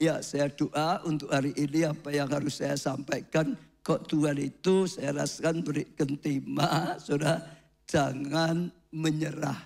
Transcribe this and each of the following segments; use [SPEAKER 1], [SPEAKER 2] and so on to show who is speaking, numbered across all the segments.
[SPEAKER 1] Ya, saya doa untuk hari ini apa yang harus saya sampaikan. Kok Tuhan itu saya rasakan berikan tema, saudara, jangan menyerah.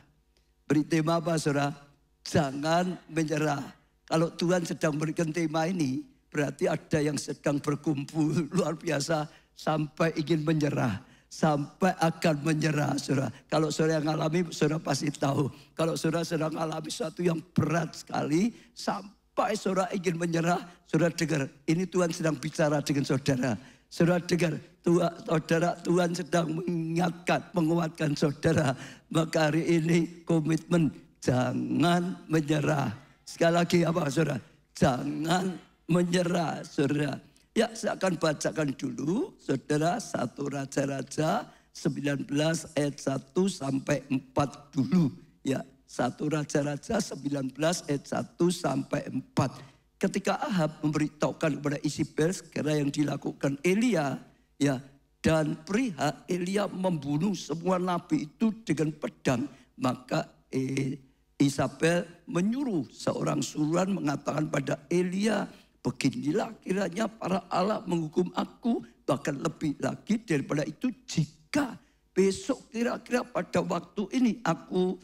[SPEAKER 1] Beri tema apa, saudara? Jangan menyerah. Kalau Tuhan sedang berikan tema ini, berarti ada yang sedang berkumpul luar biasa sampai ingin menyerah. Sampai akan menyerah, saudara. Kalau saudara yang alami, saudara pasti tahu. Kalau saudara sedang alami sesuatu yang berat sekali, sampai saudara ingin menyerah, saudara dengar, ini Tuhan sedang bicara dengan saudara. Saudara dengar, Tuhan sedang mengingatkan, menguatkan saudara. Maka hari ini komitmen, jangan menyerah. Sekali lagi apa, saudara? Jangan menyerah, saudara. Ya, saya akan bacakan dulu, saudara, 1 Raja-Raja 19 ayat 1 sampai 4 dulu. Ya, 1 Raja-Raja 19 ayat 1 sampai 4. Ketika Ahab memberitahukan kepada Isabel segala yang dilakukan Elia, ya, dan perihal Elia membunuh semua nabi itu dengan pedang, maka Isabel menyuruh seorang suruhan mengatakan pada Elia, beginilah kiranya para Allah menghukum aku, bahkan lebih lagi daripada itu jika besok kira-kira pada waktu ini aku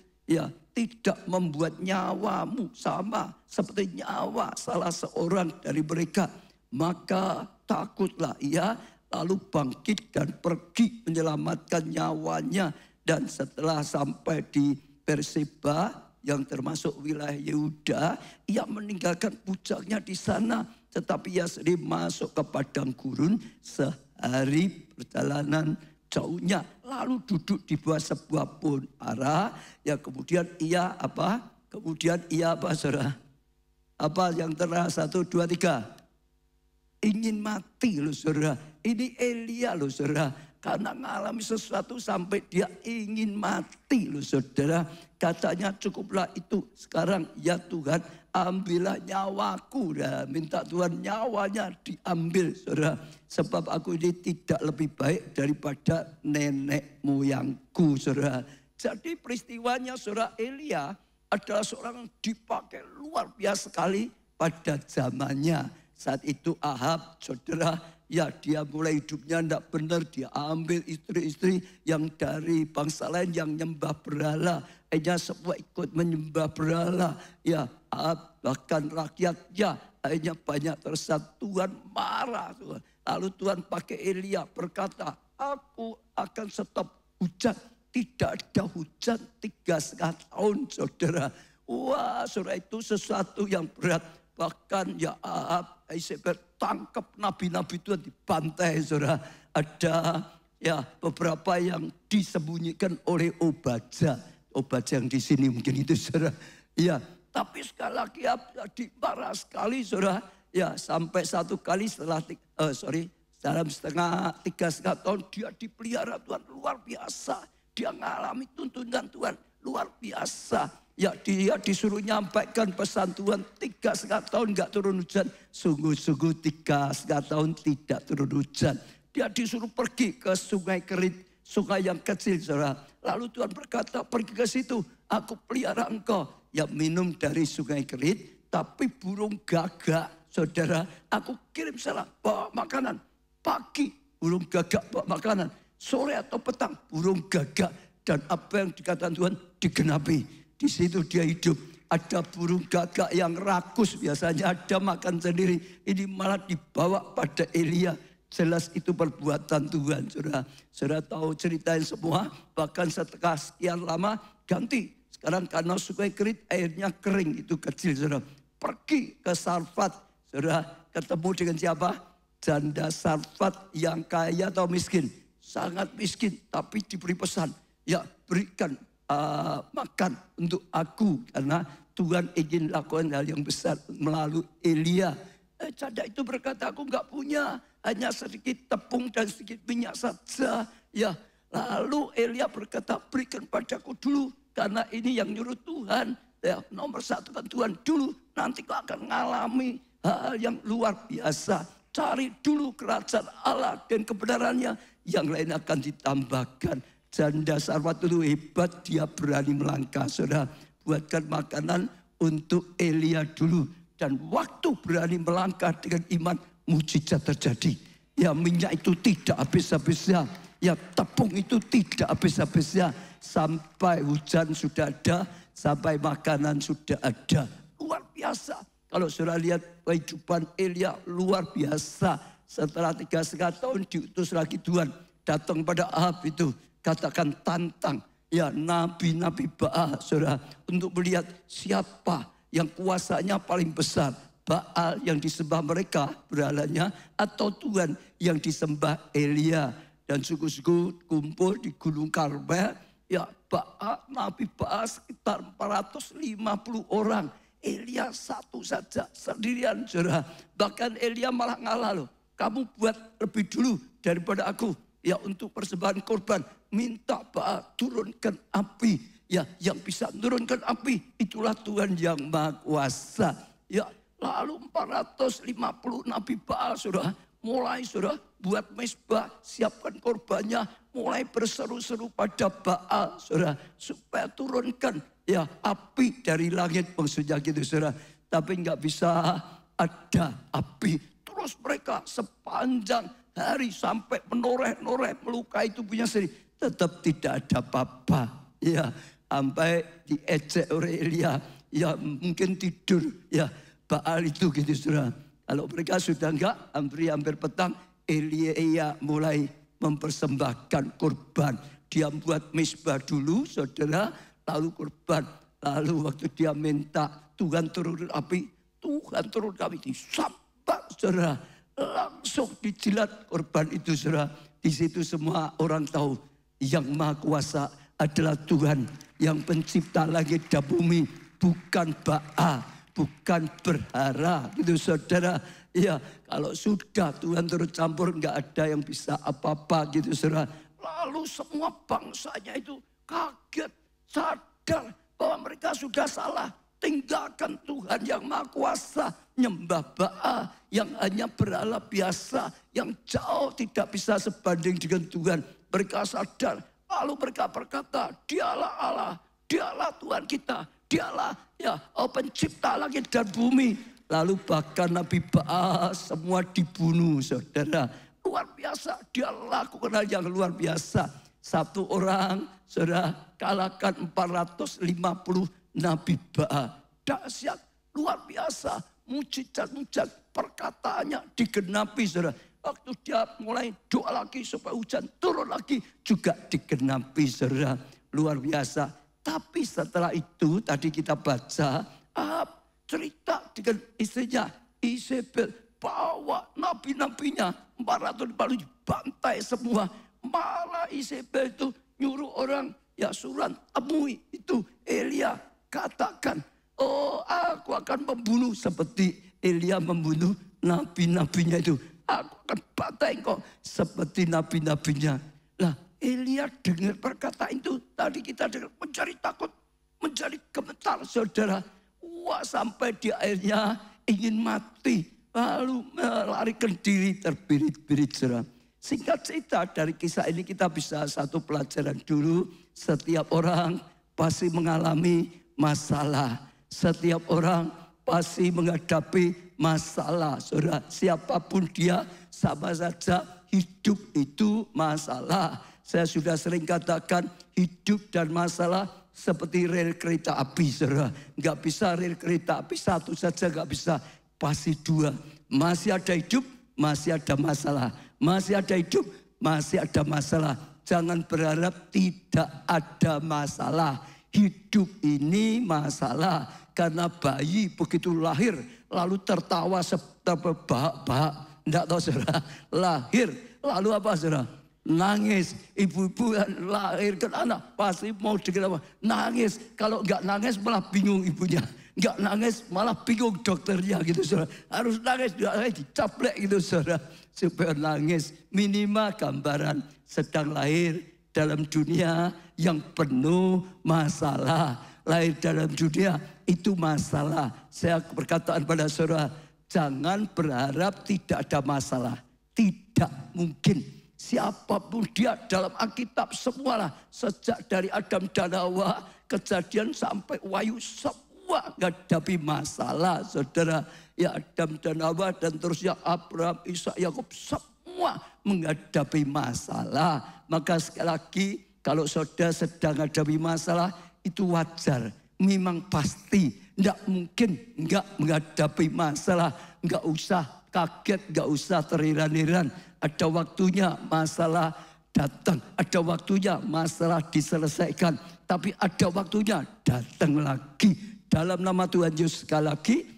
[SPEAKER 1] tidak membuat nyawamu sama seperti nyawa salah seorang dari mereka. Maka takutlah ia lalu bangkit dan pergi menyelamatkan nyawanya. Dan setelah sampai di Berseba yang termasuk wilayah Yehuda, ia meninggalkan pujaknya di sana. Tetapi ia sendiri masuk ke padang gurun sehari perjalanan jauhnya, lalu duduk di bawah sebuah pohon ara. Ya, kemudian ia apa? Saudara? Apa yang terasa? 1, 2, 3. Ingin mati loh, saudara. Ini Elia loh, saudara. Karena mengalami sesuatu sampai dia ingin mati loh, saudara. Katanya cukuplah itu. Sekarang ya Tuhan, ambillah nyawaku. Dah, minta Tuhan nyawanya diambil, saudara. Sebab aku ini tidak lebih baik daripada nenek moyangku, saudara. Jadi peristiwanya, saudara, Elia adalah seorang yang dipakai luar biasa sekali pada zamannya. Saat itu Ahab, saudara, ya dia mulai hidupnya tidak benar. Dia ambil istri-istri yang dari bangsa lain yang nyembah berhala. Akhirnya semua ikut menyembah berhala. Ya, bahkan rakyatnya akhirnya banyak tersesat. Tuhan marah. Lalu Tuhan pakai Elia berkata, aku akan stop hujan. Tidak ada hujan 3,5 tahun, saudara. Wah, saudara, itu sesuatu yang berat. Bahkan ya Ahab, Isabel tangkap nabi-nabi Tuhan dibantai, saudara. Ada ya beberapa yang disembunyikan oleh Obadja. Obadja yang di sini mungkin itu, saudara. Ya, tapi sekali lagi ya dimarah sekali, saudara. Ya, sampai satu kali dalam 3,5 tahun dia dipelihara Tuhan luar biasa. Dia mengalami tuntunan Tuhan luar biasa. Ya, dia disuruh nyampaikan pesan Tuhan 3,5 tahun enggak turun hujan. Sungguh-sungguh 3,5 tahun tidak turun hujan. Dia disuruh pergi ke sungai Kerit, sungai yang kecil, saudara. Lalu Tuhan berkata, pergi ke situ, aku pelihara engkau. Ya, minum dari sungai Kerit, tapi burung gagak, saudara, aku kirim salah, bawa makanan. Pagi, burung gagak bawa makanan. Sore atau petang, burung gagak. Dan apa yang dikatakan Tuhan digenapi. Di situ dia hidup. Ada burung gagak yang rakus, biasanya ada makan sendiri. Ini malah dibawa pada Elia. Jelas itu perbuatan Tuhan, saudara. Saudara tahu ceritain semua, bahkan setelah sekian lama ganti. Sekarang karena sungai Kerit airnya kering, itu kecil, saudara. Pergi ke Sarfat, saudara, ketemu dengan siapa? Janda Sarfat yang kaya atau miskin? Sangat miskin, tapi diberi pesan, ya berikan makan untuk aku, karena Tuhan ingin lakukan hal yang besar melalui Elia. Janda itu berkata, aku enggak punya, hanya sedikit tepung dan sedikit minyak saja. Ya, lalu Elia berkata, berikan padaku dulu, karena ini yang nyuruh Tuhan. Ya, nomor 1 kan Tuhan dulu, nanti kau akan mengalami hal yang luar biasa. Cari dulu kerajaan Allah dan kebenarannya, yang lain akan ditambahkan. Janda Sarfat itu hebat, dia berani melangkah, saudara. Buatkan makanan untuk Elia dulu. Dan waktu berani melangkah dengan iman, mujizat terjadi. Ya, minyak itu tidak habis-habisnya. Ya, tepung itu tidak habis-habisnya. Sampai hujan sudah ada, sampai makanan sudah ada. Luar biasa. Kalau saudara lihat kehidupan Elia, luar biasa. Setelah 3,5 tahun diutus lagi Tuhan. Datang pada Ahab itu, katakan tantang. Ya, nabi-nabi Baal, saudara. Untuk melihat siapa yang kuasanya paling besar. Baal yang disembah mereka berhalanya, atau Tuhan yang disembah Elia. Dan suku-suku kumpul di Gunung Karmel. Ya, Baal, nabi Baal sekitar 450 orang. Elia satu saja, sendirian, saudara. Bahkan Elia malah ngalah loh. Kamu buat lebih dulu daripada aku. Ya, untuk persembahan korban. Minta Baal turunkan api. Ya, yang bisa turunkan api. Itulah Tuhan yang Maha Kuasa. Ya, lalu 450 nabi Baal, saudara. Mulai, saudara, buat mezbah, siapkan korbannya. Mulai berseru-seru pada Baal, saudara. Supaya turunkan ya api dari langit, maksudnya gitu, saudara. Tapi nggak bisa ada api. Terus mereka sepanjang hari sampai menoreh-noreh melukai tubuhnya sendiri. Tetap tidak ada apa-apa. Ya, sampai diejek oleh Elia. Ya, mungkin tidur. Ya, Baal itu gitu, saudara. Kalau mereka sudah enggak, hampir petang, Elia mulai mempersembahkan korban. Dia buat mezbah dulu, saudara. Lalu korban, lalu waktu dia minta Tuhan turun api, Tuhan turun api, disambar, saudara. Langsung dijilat korban itu, saudara. Di situ semua orang tahu yang Maha Kuasa adalah Tuhan yang pencipta langit dan bumi, bukan Baal, bukan berhala, gitu, saudara. Ya, kalau sudah Tuhan turut campur, nggak ada yang bisa apa-apa, gitu, saudara. Lalu semua bangsanya itu kaget. Sadar bahwa mereka sudah salah. Tinggalkan Tuhan yang Maha Kuasa. Nyembah Baal yang hanya berhala biasa. Yang jauh tidak bisa sebanding dengan Tuhan. Mereka sadar. Lalu mereka berkata, dialah Allah. Dialah Tuhan kita. Dialah ya pencipta langit dan bumi. Lalu bahkan Nabi Baal semua dibunuh, saudara. Luar biasa. Dia lakukan hal yang luar biasa. Satu orang, saudara, kalahkan 450 nabi Baal. Dahsyat, luar biasa. Mujizat-mujizat perkataannya digenapi, saudara. Waktu dia mulai doa lagi supaya hujan turun lagi, juga digenapi, saudara. Luar biasa. Tapi setelah itu tadi kita baca, cerita dengan istrinya, Isabel, bawa nabi-nabinya, 440 bantai semua. Malah Isabel itu nyuruh orang, ya suruhan temui itu Elia, katakan, oh aku akan membunuh seperti Elia membunuh nabi-nabinya itu. Aku akan bantai kok seperti nabi-nabinya. Lah Elia dengar perkataan itu, tadi kita dengar menjadi takut, menjadi gemetar, saudara. Wah, sampai di akhirnya ingin mati, lalu melarikan diri terbirit-birit, saudara. Singkat cerita dari kisah ini kita bisa satu pelajaran dulu. Setiap orang pasti mengalami masalah. Setiap orang pasti menghadapi masalah. Saudara, siapapun dia sama saja hidup itu masalah. Saya sudah sering katakan hidup dan masalah seperti rel kereta api, saudara. Nggak bisa rel kereta api satu saja, nggak bisa. Pasti dua. Masih ada hidup, masih ada masalah. Masih ada hidup, masih ada masalah. Jangan berharap tidak ada masalah. Hidup ini masalah. Karena bayi begitu lahir, lalu tertawa terbahak-bahak. Tidak tahu, saudara. Lahir, lalu apa, saudara? Nangis. Ibu-ibu lahirkan anak, pasti mau dengar apa? Nangis. Kalau enggak nangis malah bingung ibunya. Enggak nangis malah bingung dokternya, gitu, saudara. Harus nangis, dicaplek gitu, saudara. Supaya nangis. Minimal gambaran sedang lahir dalam dunia yang penuh masalah. Lahir dalam dunia itu masalah. Saya berkataan pada saudara, jangan berharap tidak ada masalah. Tidak mungkin. Siapapun dia dalam Alkitab semualah. Sejak dari Adam dan Hawa, Kejadian sampai Wahyu, semua semua menghadapi masalah, saudara. Ya Adam dan Hawa dan terusnya Abraham, Ishak, Yakub, semua menghadapi masalah. Maka sekali lagi kalau saudara sedang menghadapi masalah itu wajar. Memang pasti, tidak mungkin enggak menghadapi masalah. Enggak usah kaget, enggak usah terheran-heran. Ada waktunya masalah datang, ada waktunya masalah diselesaikan. Tapi ada waktunya datang lagi. Dalam nama Tuhan Yesus sekali lagi,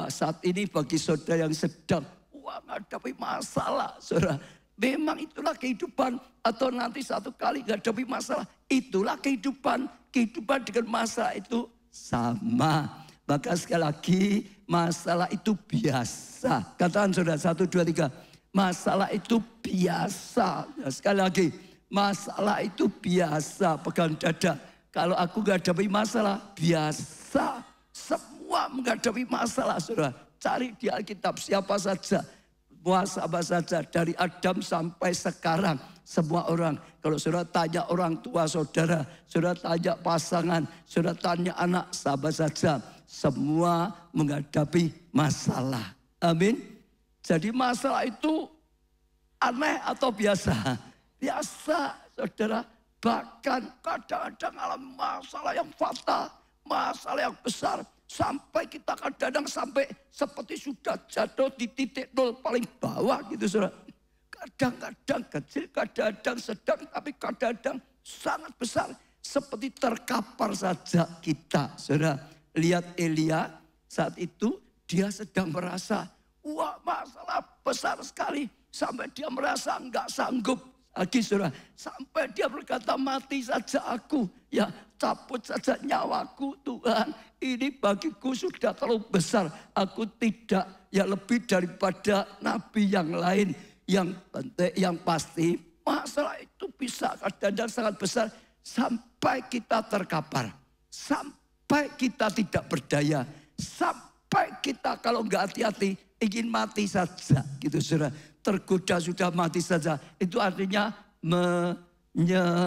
[SPEAKER 1] saat ini bagi saudara yang sedang menghadapi masalah, saudara. Memang itulah kehidupan, atau nanti satu kali menghadapi masalah, itulah kehidupan. Kehidupan dengan masalah itu sama. Maka sekali lagi, masalah itu biasa. Katakan saudara, 1, 2, 3. Masalah itu biasa. Ya, sekali lagi, masalah itu biasa. Pegang dada. Kalau aku menghadapi masalah, biasa. Semua menghadapi masalah, saudara. Cari di Alkitab siapa saja. Siapa saja. Dari Adam sampai sekarang. Semua orang. Kalau saudara tanya orang tua saudara. Saudara tanya pasangan. Saudara tanya anak. Siapa saja. Semua menghadapi masalah. Amin. Jadi masalah itu aneh atau biasa? Biasa, saudara. Bahkan kadang-kadang alami masalah yang fatal, masalah yang besar. Sampai kita kadang-kadang sampai seperti sudah jatuh di titik nol paling bawah gitu, saudara. Kadang-kadang kecil, kadang-kadang sedang, tapi kadang-kadang sangat besar. Seperti terkapar saja kita, saudara. Lihat Elia saat itu dia sedang merasa, wah masalah besar sekali. Sampai dia merasa enggak sanggup lagi, saudara. Sampai dia berkata, mati saja aku. Ya cabut saja nyawaku Tuhan. Ini bagiku sudah terlalu besar. Aku tidak ya lebih daripada nabi yang lain. Yang penting, yang pasti masalah itu bisa kadang-kadang sangat besar. Sampai kita terkapar. Sampai kita tidak berdaya. Sampai kita kalau enggak hati-hati ingin mati saja gitu, saudara. Tergoda sudah mati saja. Itu artinya menyerah.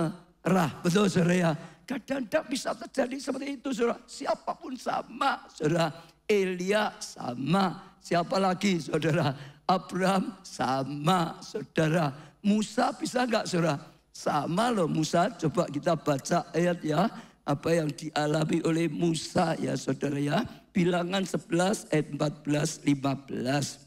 [SPEAKER 1] Betul, saudara ya. Kadang-kadang bisa terjadi seperti itu, saudara. Siapapun sama, saudara. Elia sama. Siapa lagi, saudara? Abraham sama, saudara. Musa bisa enggak, saudara? Sama loh Musa. Coba kita baca ayat ya. Apa yang dialami oleh Musa ya, saudara ya. Bilangan 11 ayat 14, 15.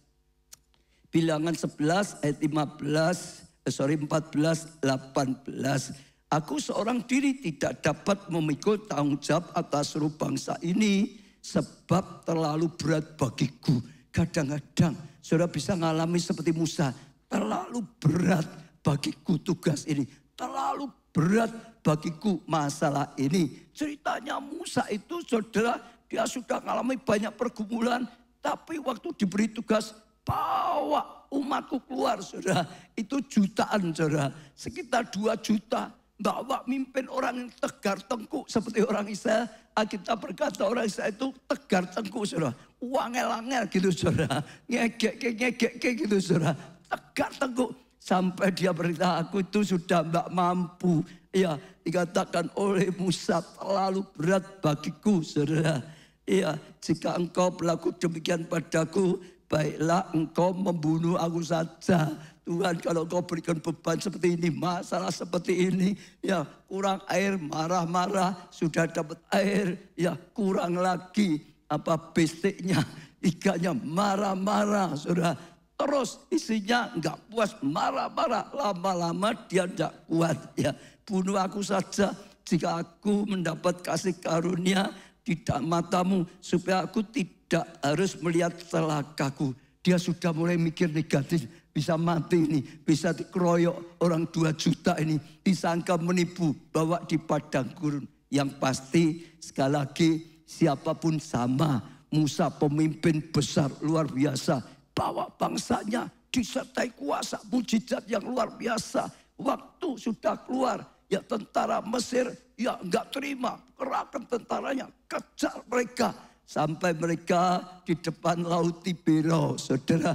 [SPEAKER 1] Bilangan 11 ayat 14, 18. Aku seorang diri tidak dapat memikul tanggung jawab atas seluruh bangsa ini. Sebab terlalu berat bagiku. Kadang-kadang saudara bisa mengalami seperti Musa. Terlalu berat bagiku tugas ini. Terlalu berat bagiku masalah ini. Ceritanya Musa itu, saudara, dia sudah mengalami banyak pergumulan. Tapi waktu diberi tugas, bawa umatku keluar, saudara. Itu jutaan, saudara. Sekitar 2 juta. Bawa mimpin orang yang tegar tengkuk. Seperti orang Israel. Kita berkata orang Israel itu tegar tengkuk, saudara. Wangel-angel gitu, saudara. Ngegek gitu, saudara. Tegar tengkuk. Sampai dia berkata, aku itu sudah tidak mampu. Ya, dikatakan oleh Musa, terlalu berat bagiku, saudara. Ya, jika engkau berlaku demikian padaku, baiklah engkau membunuh aku saja. Tuhan, kalau engkau berikan beban seperti ini, masalah seperti ini, ya kurang air, marah-marah, sudah dapat air, ya kurang lagi apa bestiknya, ikannya marah-marah, saudara. Terus isinya enggak puas, marah-marah, lama-lama dia enggak kuat, ya. Bunuh aku saja jika aku mendapat kasih karunia di matamu, supaya aku tidak harus melihat celakaku. Dia sudah mulai mikir negatif, bisa mati ini, bisa dikeroyok orang 2 juta ini, disangka menipu, bawa di padang gurun. Yang pasti sekali lagi siapapun sama, Musa pemimpin besar luar biasa, bawa bangsanya disertai kuasa mujizat yang luar biasa. Waktu sudah keluar, ya tentara Mesir ya enggak terima, kerahkan tentaranya, kejar mereka. Sampai mereka di depan laut Tibero, saudara.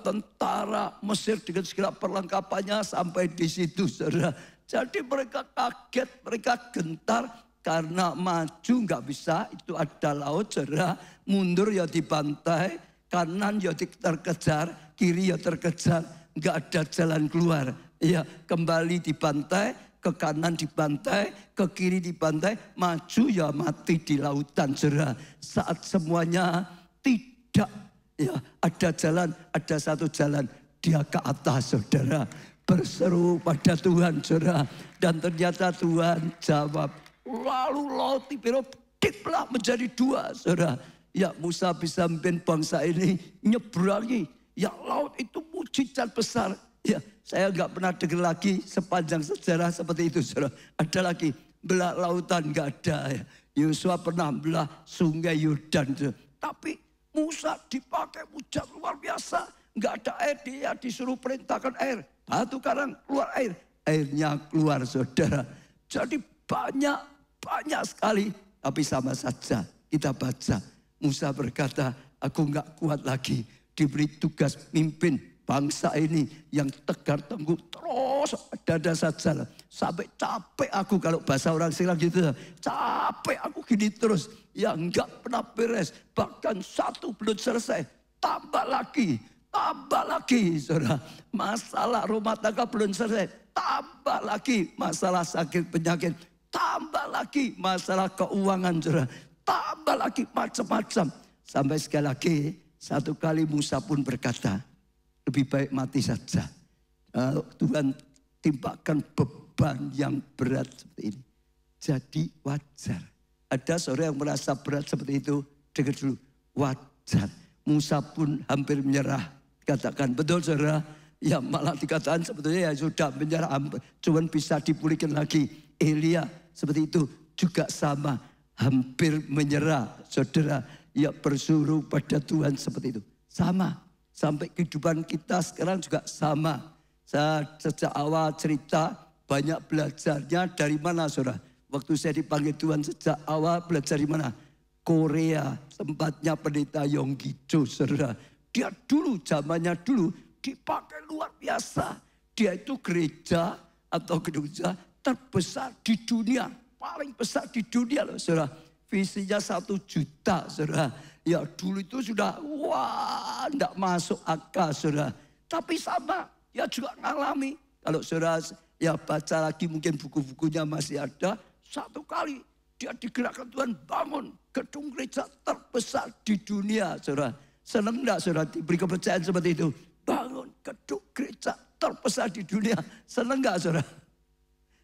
[SPEAKER 1] Tentara Mesir dengan segala perlengkapannya sampai di situ, saudara. Jadi mereka kaget, mereka gentar karena maju nggak bisa, itu ada laut, saudara. Mundur ya dibantai, kanan ya terkejar, kiri ya terkejar, nggak ada jalan keluar. Ya kembali dibantai, ke kanan dibantai, ke kiri dibantai, maju ya mati di lautan, saudara. Saat semuanya tidak, ya ada jalan, ada satu jalan, dia ke atas, saudara. Berseru pada Tuhan, saudara. Dan ternyata Tuhan jawab. Lalu laut dibelah menjadi dua, saudara. Ya Musa bisa memimpin bangsa ini nyebrangi. Ya laut itu mujizat besar. Ya saya nggak pernah dengar lagi sepanjang sejarah seperti itu, saudara. Ada lagi belah lautan nggak ada. Ya. Yosua pernah belah sungai Yordan, saudara. Tapi Musa dipakai mujizat luar biasa. Nggak ada air, dia disuruh perintahkan air. Batu karang keluar air. Airnya keluar, saudara. Jadi banyak sekali. Tapi sama saja kita baca. Musa berkata, aku nggak kuat lagi. Diberi tugas mimpin bangsa ini yang tegar tengguh terus dada saja. Sampai capek aku, kalau bahasa orang Silang gitu. Capek aku gini terus. Ya nggak pernah beres. Bahkan satu belum selesai. Tambah lagi, saudara. Masalah rumah tangga belum selesai. Tambah lagi masalah sakit penyakit. Tambah lagi masalah keuangan, saudara. Tambah lagi macam-macam. Sampai sekali lagi, satu kali Musa pun berkata, lebih baik mati saja. Tuhan timpakan beban yang berat seperti ini. Jadi wajar. Ada saudara yang merasa berat seperti itu, dengar dulu, wajar. Musa pun hampir menyerah. Katakan, betul saudara. Ya malah dikatakan sebetulnya ya sudah menyerah. Cuman bisa dipulihkan lagi. Elia seperti itu juga sama. Hampir menyerah, saudara. Ya bersuruh pada Tuhan seperti itu. Sama. Sampai kehidupan kita sekarang juga sama. Saya sejak awal cerita banyak belajarnya dari mana, saudara? Waktu saya dipanggil Tuhan sejak awal belajar di mana? Korea, tempatnya pendeta Yonggi Cho, saudara. Dia dulu, zamannya dulu dipakai luar biasa. Dia itu gereja atau gereja terbesar di dunia. Paling besar di dunia loh, saudara. Visinya 1 juta, saudara. Ya dulu itu sudah, wah, enggak masuk akal, saudara. Tapi sama, dia juga ngalami. Kalau saudara ya baca lagi mungkin buku-bukunya masih ada. Satu kali dia digerakkan Tuhan bangun gedung gereja terbesar di dunia, saudara. Senang enggak, saudara, diberi kepercayaan seperti itu? Bangun gedung gereja terbesar di dunia. Senang enggak, saudara?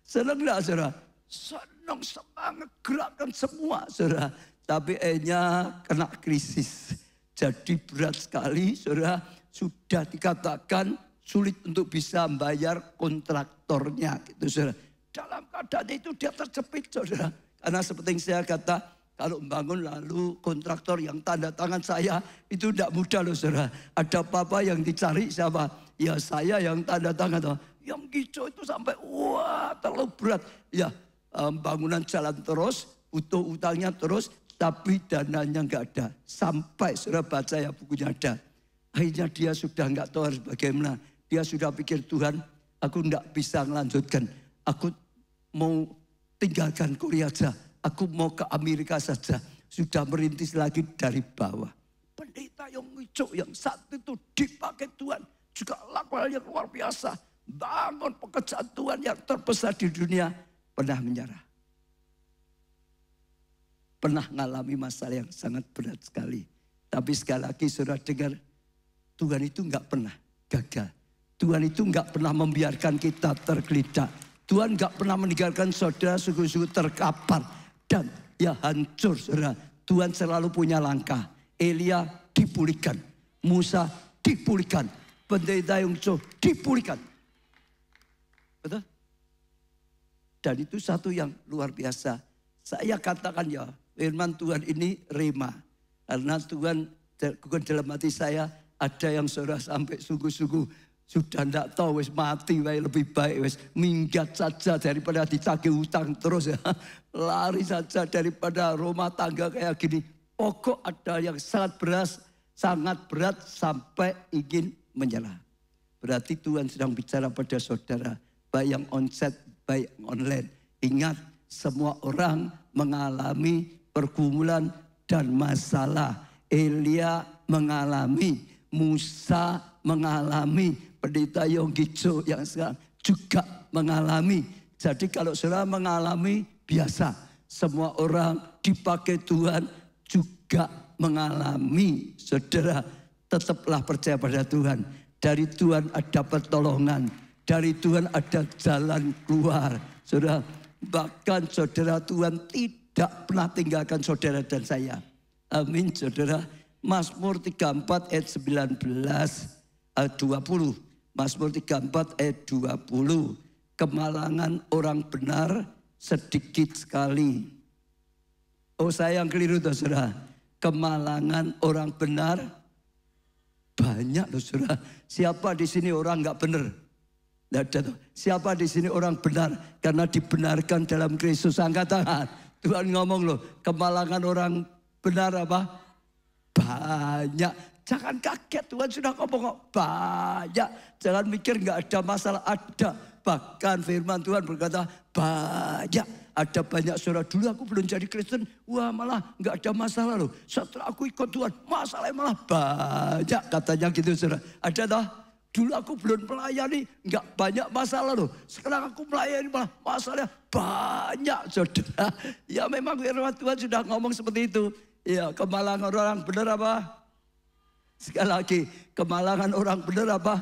[SPEAKER 1] Senang enggak, saudara? Senang, semangat, gerakkan semua, saudara. Tapi akhirnya kena krisis. Jadi berat sekali, saudara. Sudah dikatakan sulit untuk bisa membayar kontraktornya, gitu, saudara. Dalam keadaan itu dia terjepit, saudara. Karena seperti yang saya kata, kalau membangun lalu kontraktor yang tanda tangan saya, itu tidak mudah loh, saudara. Ada apa-apa yang dicari siapa? Ya saya yang tanda tangan. Yang hijau itu sampai, wah terlalu berat. Ya bangunan jalan terus, butuh utangnya terus, tapi dananya nggak ada. Sampai saudara baca ya bukunya ada. Akhirnya dia sudah nggak tahu harus bagaimana. Dia sudah pikir, Tuhan, aku nggak bisa melanjutkan. Aku mau tinggalkan Korea saja. Aku mau ke Amerika saja. Sudah merintis lagi dari bawah. Pendeta yang hijau yang saat itu dipakai Tuhan. Juga lakukan yang luar biasa. Bangun pekerjaan Tuhan yang terbesar di dunia. Pernah menyerah. Pernah mengalami masalah yang sangat berat sekali. Tapi sekali lagi saudara dengar. Tuhan itu enggak pernah gagal. Tuhan itu enggak pernah membiarkan kita tergeletak. Tuhan enggak pernah meninggalkan saudara sungguh-sungguh terkapar. Dan ya hancur, saudara. Tuhan selalu punya langkah. Elia dipulihkan. Musa dipulihkan. Pendeta Yonggi dipulihkan. Betul? Dan itu satu yang luar biasa. Saya katakan ya, firman Tuhan ini rema. Karena Tuhan dalam hati saya ada yang saudara sampai sungguh-sungguh sudah tidak tahu, wis mati, lebih baik wis minggat saja daripada ditagih hutang terus ya. Lari saja daripada rumah tangga kayak gini. Pokok ada yang sangat berat sampai ingin menyerah. Berarti Tuhan sedang bicara pada saudara, baik yang onsite, baik yang online. Ingat, semua orang mengalami pergumulan dan masalah. Elia mengalami, Musa mengalami, Pendeta Yonggijo yang sekarang juga mengalami. Jadi kalau saudara mengalami, biasa. Semua orang dipakai Tuhan juga mengalami. Saudara tetaplah percaya pada Tuhan. Dari Tuhan ada pertolongan. Dari Tuhan ada jalan keluar. Saudara, bahkan saudara Tuhan tidak pernah tinggalkan saudara dan saya. Amin saudara. Mazmur 34 ayat 19 ayat 20. Mazmur 34 ayat 20. Kemalangan orang benar sedikit sekali. Oh saya yang keliru tuh saudara. Kemalangan orang benar banyak loh saudara. Siapa di sini orang nggak benar? Nggak ada tuh. Siapa di sini orang benar karena dibenarkan dalam Kristus? Angkat tangan. Tuhan ngomong loh, kemalangan orang benar apa? Banyak. Jangan kaget, Tuhan sudah ngomong kok banyak. Jangan mikir nggak ada masalah, ada. Bahkan firman Tuhan berkata banyak. Ada banyak saudara, dulu aku belum jadi Kristen. Wah malah nggak ada masalah loh. Setelah aku ikut Tuhan, masalahnya malah banyak. Katanya gitu saudara. Ada toh? Dulu aku belum melayani, nggak banyak masalah loh. Sekarang aku melayani malah masalahnya banyak saudara. Ya memang firman Tuhan sudah ngomong seperti itu. Ya kemalangan orang benar apa? Sekali lagi, kemalangan orang benar apa?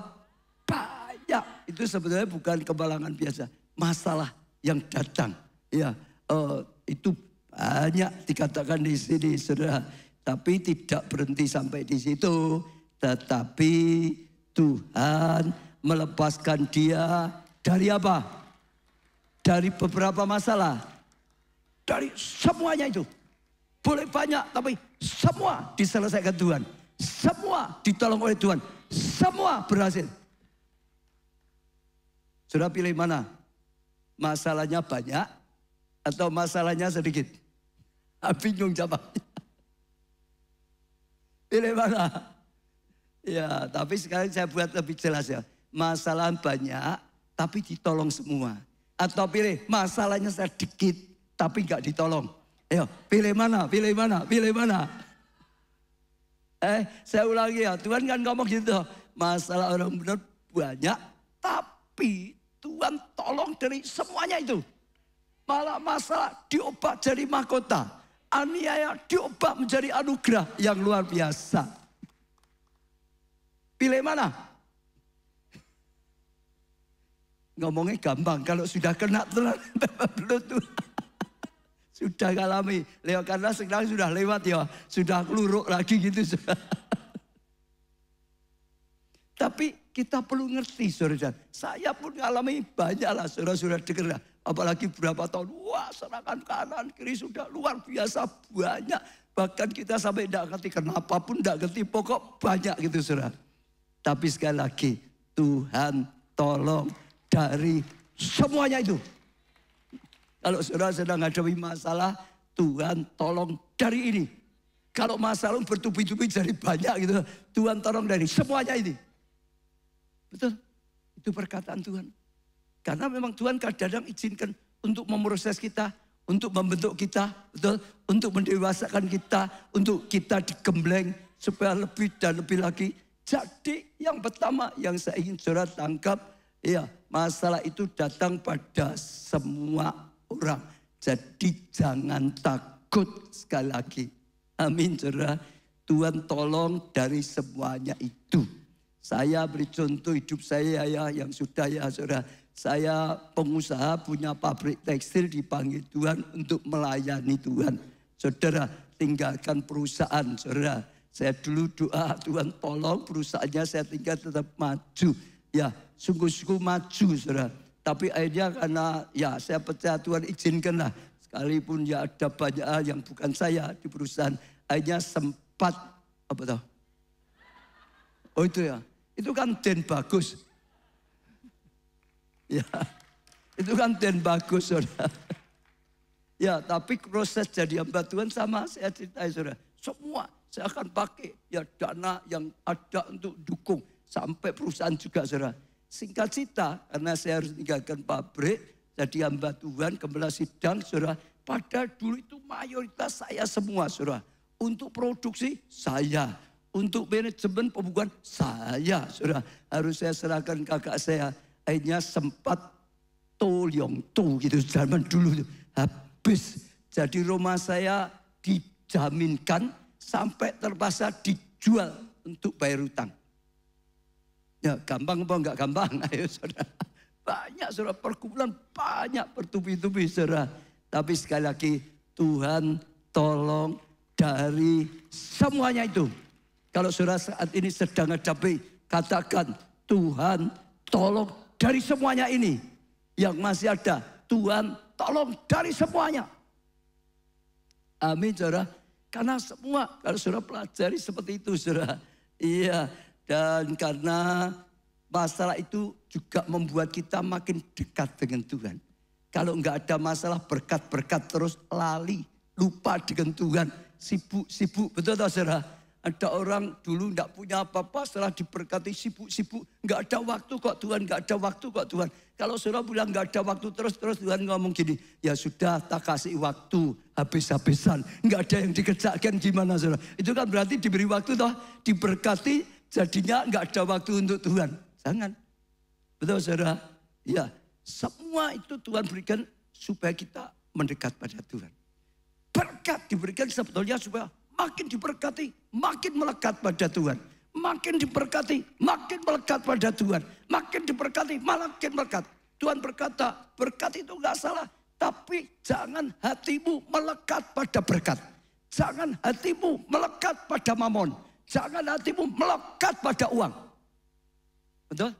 [SPEAKER 1] Banyak. Itu sebenarnya bukan kemalangan biasa. Masalah yang datang. Ya, itu banyak dikatakan di sini, saudara. Tapi tidak berhenti sampai di situ. Tetapi Tuhan melepaskan dia dari apa? Dari beberapa masalah. Dari semuanya itu. Boleh banyak, tapi semua diselesaikan Tuhan. Semua ditolong oleh Tuhan. Semua berhasil. Sudah pilih mana? Masalahnya banyak atau masalahnya sedikit? Bingung jawabnya. Pilih mana? Ya, tapi sekarang saya buat lebih jelas ya. Masalah banyak, tapi ditolong semua. Atau pilih masalahnya sedikit, tapi nggak ditolong. Ayo, pilih mana? Pilih mana? Pilih mana? Saya ulangi ya, Tuhan kan ngomong gitu. Masalah orang benar banyak, tapi Tuhan tolong dari semuanya itu. Malah masalah diubah jadi mahkota. Aniaya diubah menjadi anugerah yang luar biasa. Pilih mana? Ngomongnya gampang, kalau sudah kena telan, belum tuh. Sudah ngalami, lewat karena sekarang sudah lewat ya, sudah keluruk lagi gitu. Tapi kita perlu ngerti saudara. Saya pun ngalami banyak lah saudara-saudara dengar. Apalagi berapa tahun, wah serangan kanan kiri sudah luar biasa banyak. Bahkan kita sampai tidak ngerti kenapa pun tidak ngerti, pokok banyak gitu saudara. Tapi sekali lagi Tuhan tolong dari semuanya itu. Kalau saudara sedang menghadapi masalah, Tuhan tolong dari ini. Kalau masalah bertubi-tubi jadi banyak gitu, Tuhan tolong dari semuanya ini. Betul, itu perkataan Tuhan. Karena memang Tuhan kadang-kadang izinkan untuk memproses kita, untuk membentuk kita, betul, untuk mendewasakan kita, untuk kita digembleng supaya lebih dan lebih lagi. Jadi yang pertama yang saya ingin saudara tangkap, ya masalah itu datang pada semua orang. Jadi jangan takut sekali lagi. Amin saudara. Tuhan tolong dari semuanya itu. Saya beri contoh hidup saya ya yang sudah ya saudara. Saya pengusaha punya pabrik tekstil dipanggil Tuhan untuk melayani Tuhan. Saudara tinggalkan perusahaan saudara. Saya dulu doa Tuhan tolong perusahaannya saya tinggal tetap maju. Ya sungguh-sungguh maju saudara. Tapi akhirnya karena ya saya percaya Tuhan izinkanlah. Sekalipun ya ada banyak hal yang bukan saya di perusahaan. Akhirnya sempat, apa tahu? Oh itu ya, itu kan Den bagus. Ya, itu kan Den bagus saudara. Ya tapi proses jadi hamba Tuhan sama saya ceritain saudara. Semua saya akan pakai ya dana yang ada untuk dukung. Sampai perusahaan juga saudara. Singkat cerita, karena saya harus tinggalkan pabrik, jadi hamba Tuhan, kembali sidang, saudara, Pada dulu itu mayoritas saya semua, saudara. Untuk produksi, saya. Untuk manajemen pembukuan, saya, saudara. Harus saya serahkan kakak saya. Akhirnya sempat toliong tuh gitu zaman dulu. Habis. Jadi rumah saya dijaminkan sampai terpaksa dijual untuk bayar utang. Ya gampang apa enggak gampang? Ayo saudara. Banyak saudara, perkumpulan banyak bertubi-tubi saudara. Tapi sekali lagi Tuhan tolong dari semuanya itu. Kalau saudara saat ini sedang hadapi, katakan Tuhan tolong dari semuanya ini. Yang masih ada, Tuhan tolong dari semuanya. Amin saudara. Karena semua, kalau saudara pelajari seperti itu saudara. Iya. Dan karena masalah itu juga membuat kita makin dekat dengan Tuhan. Kalau enggak ada masalah berkat-berkat terus lali, lupa dengan Tuhan, sibuk-sibuk. Betul tak saudara? Ada orang dulu enggak punya apa-apa, setelah diberkati sibuk-sibuk. Enggak ada waktu kok Tuhan, enggak ada waktu kok Tuhan. Kalau saudara bilang enggak ada waktu terus Tuhan ngomong gini, ya sudah tak kasih waktu habis-habisan. Enggak ada yang dikerjakan gimana saudara. Itu kan berarti diberi waktu toh, diberkati jadinya enggak ada waktu untuk Tuhan. Jangan. Betul saudara? Ya. Semua itu Tuhan berikan supaya kita mendekat pada Tuhan. Berkat diberikan sebetulnya supaya makin diberkati, makin melekat pada Tuhan. Makin diberkati, makin melekat pada Tuhan. Makin diberkati, makin melekat. Tuhan berkata, berkat itu enggak salah. Tapi jangan hatimu melekat pada berkat. Jangan hatimu melekat pada mamon. Jangan hatimu melekat pada uang. Betul?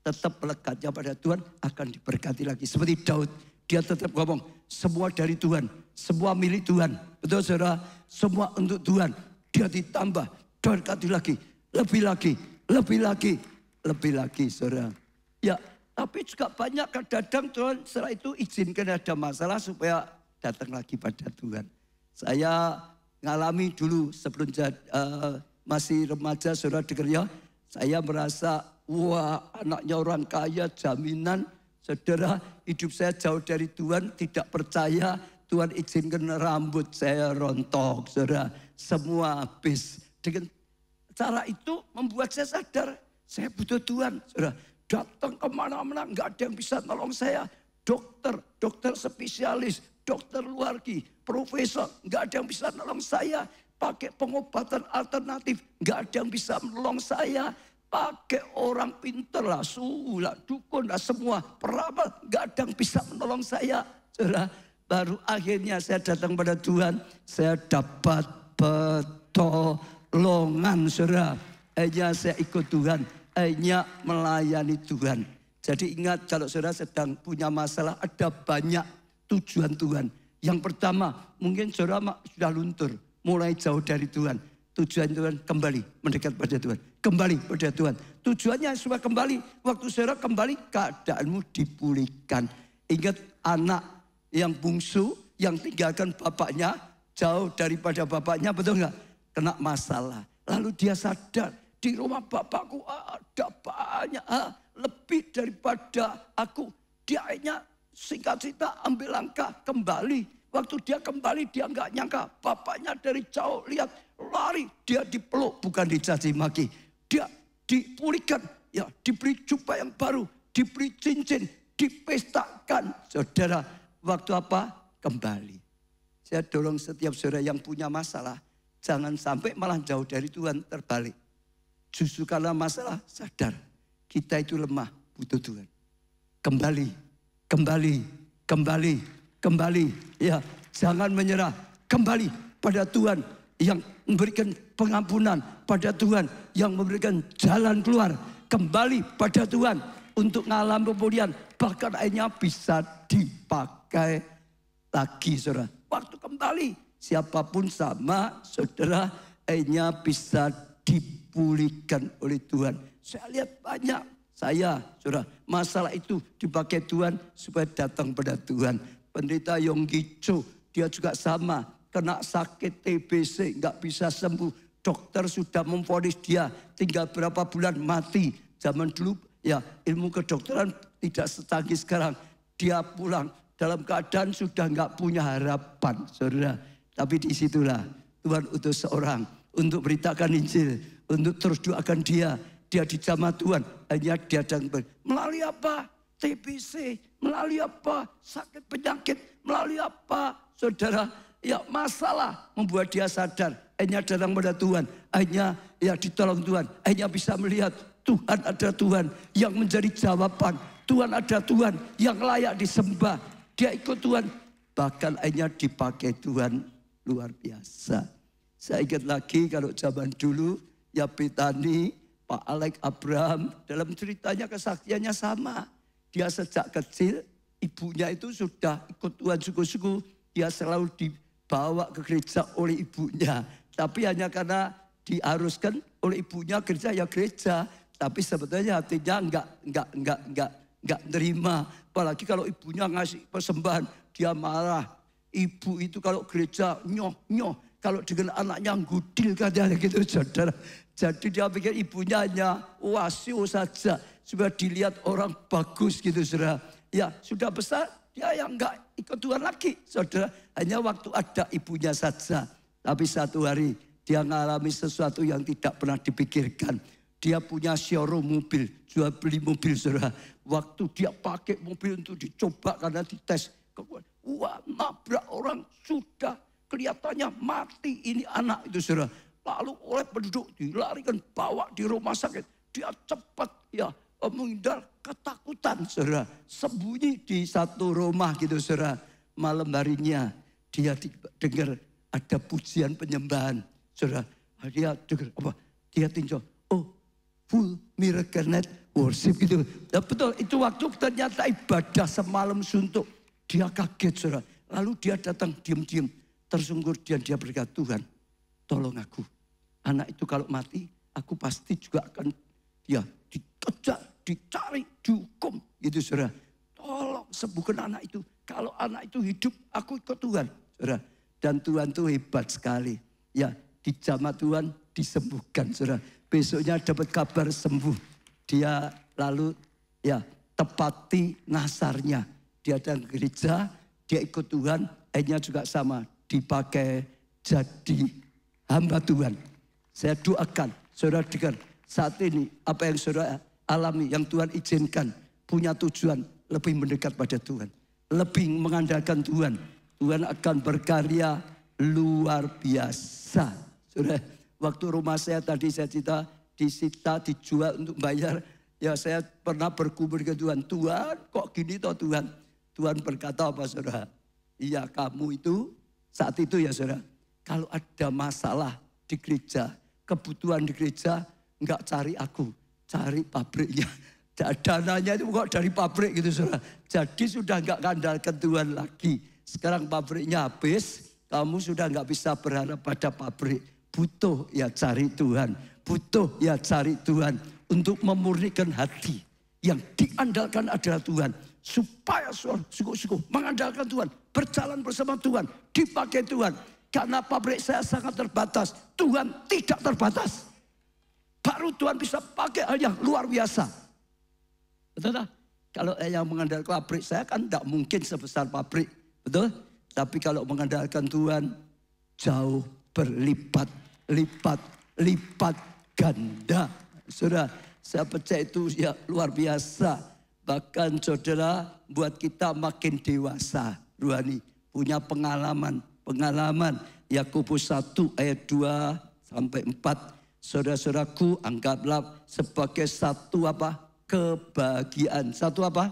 [SPEAKER 1] Tetap melekatnya pada Tuhan akan diberkati lagi. Seperti Daud, dia tetap ngomong, semua dari Tuhan, semua milik Tuhan. Betul saudara? Semua untuk Tuhan. Dia ditambah, berkati lagi, lebih lagi, lebih lagi, lebih lagi saudara. Ya, tapi juga banyak kadang-kadang Tuhan setelah itu izinkan ada masalah supaya datang lagi pada Tuhan. Saya ngalami dulu sebelum masih remaja saudara dengar ya. Saya merasa, wah anaknya orang kaya, jaminan. Saudara, hidup saya jauh dari Tuhan, tidak percaya. Tuhan izinkan rambut saya rontok, saudara. Semua habis. Dengan cara itu membuat saya sadar, saya butuh Tuhan. Saudara, datang kemana-mana, nggak ada yang bisa nolong saya. Dokter spesialis, dokter luargi, profesor, nggak ada yang bisa nolong saya. Pakai pengobatan alternatif, nggak ada yang bisa menolong saya. Pakai orang pinter lah, sulah, dukun lah, semua peramal, nggak ada yang bisa menolong saya. Saudara, baru akhirnya saya datang pada Tuhan, saya dapat pertolongan, saudara. Akhirnya saya ikut Tuhan, akhirnya melayani Tuhan. Jadi ingat kalau saudara sedang punya masalah, ada banyak tujuan Tuhan. Yang pertama, mungkin saudara sudah luntur, mulai jauh dari Tuhan. Tujuan Tuhan kembali mendekat pada Tuhan. Kembali pada Tuhan. Tujuannya supaya kembali. Waktu saudara kembali, keadaanmu dipulihkan. Ingat anak yang bungsu, yang tinggalkan bapaknya, jauh daripada bapaknya, betul nggak? Kena masalah. Lalu dia sadar, di rumah bapakku ada banyak lebih daripada aku. Dia akhirnya singkat cerita ambil langkah kembali. Waktu dia kembali dia nggak nyangka bapaknya dari jauh lihat lari, dia dipeluk bukan dicaci maki, dia dipulihkan, ya diberi jubah yang baru, diberi cincin, dipestakan. Saudara, waktu apa? Kembali. Saya dorong setiap saudara yang punya masalah, jangan sampai malah jauh dari Tuhan, terbalik. Justru karena masalah sadar kita itu lemah, butuh Tuhan. Kembali, kembali, kembali. Kembali, ya jangan menyerah. Kembali pada Tuhan yang memberikan pengampunan, pada Tuhan yang memberikan jalan keluar. Kembali pada Tuhan untuk mengalami pemulihan. Bahkan akhirnya bisa dipakai lagi saudara. Waktu kembali siapapun sama saudara akhirnya bisa dipulihkan oleh Tuhan. Saya lihat banyak. Saya saudara masalah itu dipakai Tuhan supaya datang pada Tuhan. Pendeta Yonggi Cho, dia juga sama. Kena sakit TBC, nggak bisa sembuh. Dokter sudah memvonis dia, tinggal berapa bulan mati. Zaman dulu ya ilmu kedokteran tidak secanggih sekarang. Dia pulang, dalam keadaan sudah nggak punya harapan, saudara. Tapi disitulah Tuhan utus seorang untuk beritakan Injil, untuk terus doakan dia. Dia dijamah Tuhan, hanya dia dan melalui apa? TBC, melalui apa? Sakit penyakit, melalui apa? Saudara, ya masalah membuat dia sadar. Hanya datang pada Tuhan, hanya ya ditolong Tuhan, hanya bisa melihat Tuhan ada Tuhan yang menjadi jawaban. Tuhan ada Tuhan yang layak disembah. Dia ikut Tuhan, bahkan hanya dipakai Tuhan luar biasa. Saya ingat lagi kalau zaman dulu, ya Betani, Pak Alek Abraham, dalam ceritanya kesaksiannya sama. Dia sejak kecil, ibunya itu sudah ikut Tuhan suku-suku. Dia selalu dibawa ke gereja oleh ibunya. Tapi hanya karena diharuskan oleh ibunya gereja, ya gereja. Tapi sebetulnya hatinya enggak nerima. Apalagi kalau ibunya ngasih persembahan, dia marah. Ibu itu kalau gereja nyoh. Kalau dengan anaknya gudil katanya gitu, saudara. Jadi dia pikir ibunya hanya wasio saja. Supaya dilihat orang bagus gitu, saudara. Ya sudah besar, dia yang enggak ikut Tuhan lagi, saudara. Hanya waktu ada ibunya saja. Tapi satu hari dia mengalami sesuatu yang tidak pernah dipikirkan. Dia punya showroom mobil, jual beli mobil, saudara. Waktu dia pakai mobil untuk dicoba karena dites. Wah, nabrak orang, sudah kelihatannya mati ini anak itu, saudara. Lalu oleh penduduk dilarikan, bawa di rumah sakit. Dia cepat ya menghindar ketakutan, saudara. Sembunyi di satu rumah gitu, saudara. Malam harinya dia dengar ada pujian penyembahan, saudara. Dia dengar apa? Dia tinjau, oh full miracle night worship gitu. Ya betul, itu waktu ternyata ibadah semalam suntuk. Dia kaget, saudara. Lalu dia datang diam-diam, tersungkur dan dia berkata, Tuhan tolong aku. Anak itu kalau mati, aku pasti juga akan ya dikejar, dicari, dihukum gitu, saudara. Tolong sembuhkan anak itu. Kalau anak itu hidup, aku ikut Tuhan, saudara. Dan Tuhan itu hebat sekali. Ya, dijamah Tuhan disembuhkan, saudara. Besoknya dapat kabar sembuh. Dia lalu ya tepati nasarnya. Dia datang ke gereja, dia ikut Tuhan, akhirnya juga sama. Dipakai jadi hamba Tuhan. Saya doakan, saudara dengar. Saat ini apa yang saudara alami, yang Tuhan izinkan. Punya tujuan lebih mendekat pada Tuhan. Lebih mengandalkan Tuhan. Tuhan akan berkarya luar biasa. Saudara, waktu rumah saya tadi saya disita, dijual untuk bayar. Ya saya pernah bergumul ke Tuhan. Tuhan kok gini toh Tuhan? Tuhan berkata apa, saudara? Iya, kamu itu saat itu ya, saudara. Kalau ada masalah di gereja, kebutuhan di gereja, enggak cari aku, cari pabriknya. Dananya itu kok dari pabrik gitu, saudara. Jadi sudah enggak andalkan Tuhan lagi. Sekarang pabriknya habis, kamu sudah enggak bisa berharap pada pabrik. Butuh ya cari Tuhan. Butuh ya cari Tuhan. Untuk memurnikan hati. Yang diandalkan adalah Tuhan. Supaya sungguh-sungguh mengandalkan Tuhan. Berjalan bersama Tuhan. Dipakai Tuhan. Karena pabrik saya sangat terbatas. Tuhan tidak terbatas. Baru Tuhan bisa pakai hal yang luar biasa. Betul tak? Kalau yang mengandalkan pabrik saya kan tidak mungkin sebesar pabrik. Betul? Tapi kalau mengandalkan Tuhan jauh berlipat ganda. Saudara, saya percaya itu ya luar biasa. Bahkan saudara buat kita makin dewasa rohani. Punya pengalaman. Yakobus 1 ayat 2 sampai 4. Saudara-saudaraku anggaplah sebagai satu apa? Kebahagiaan. Satu apa?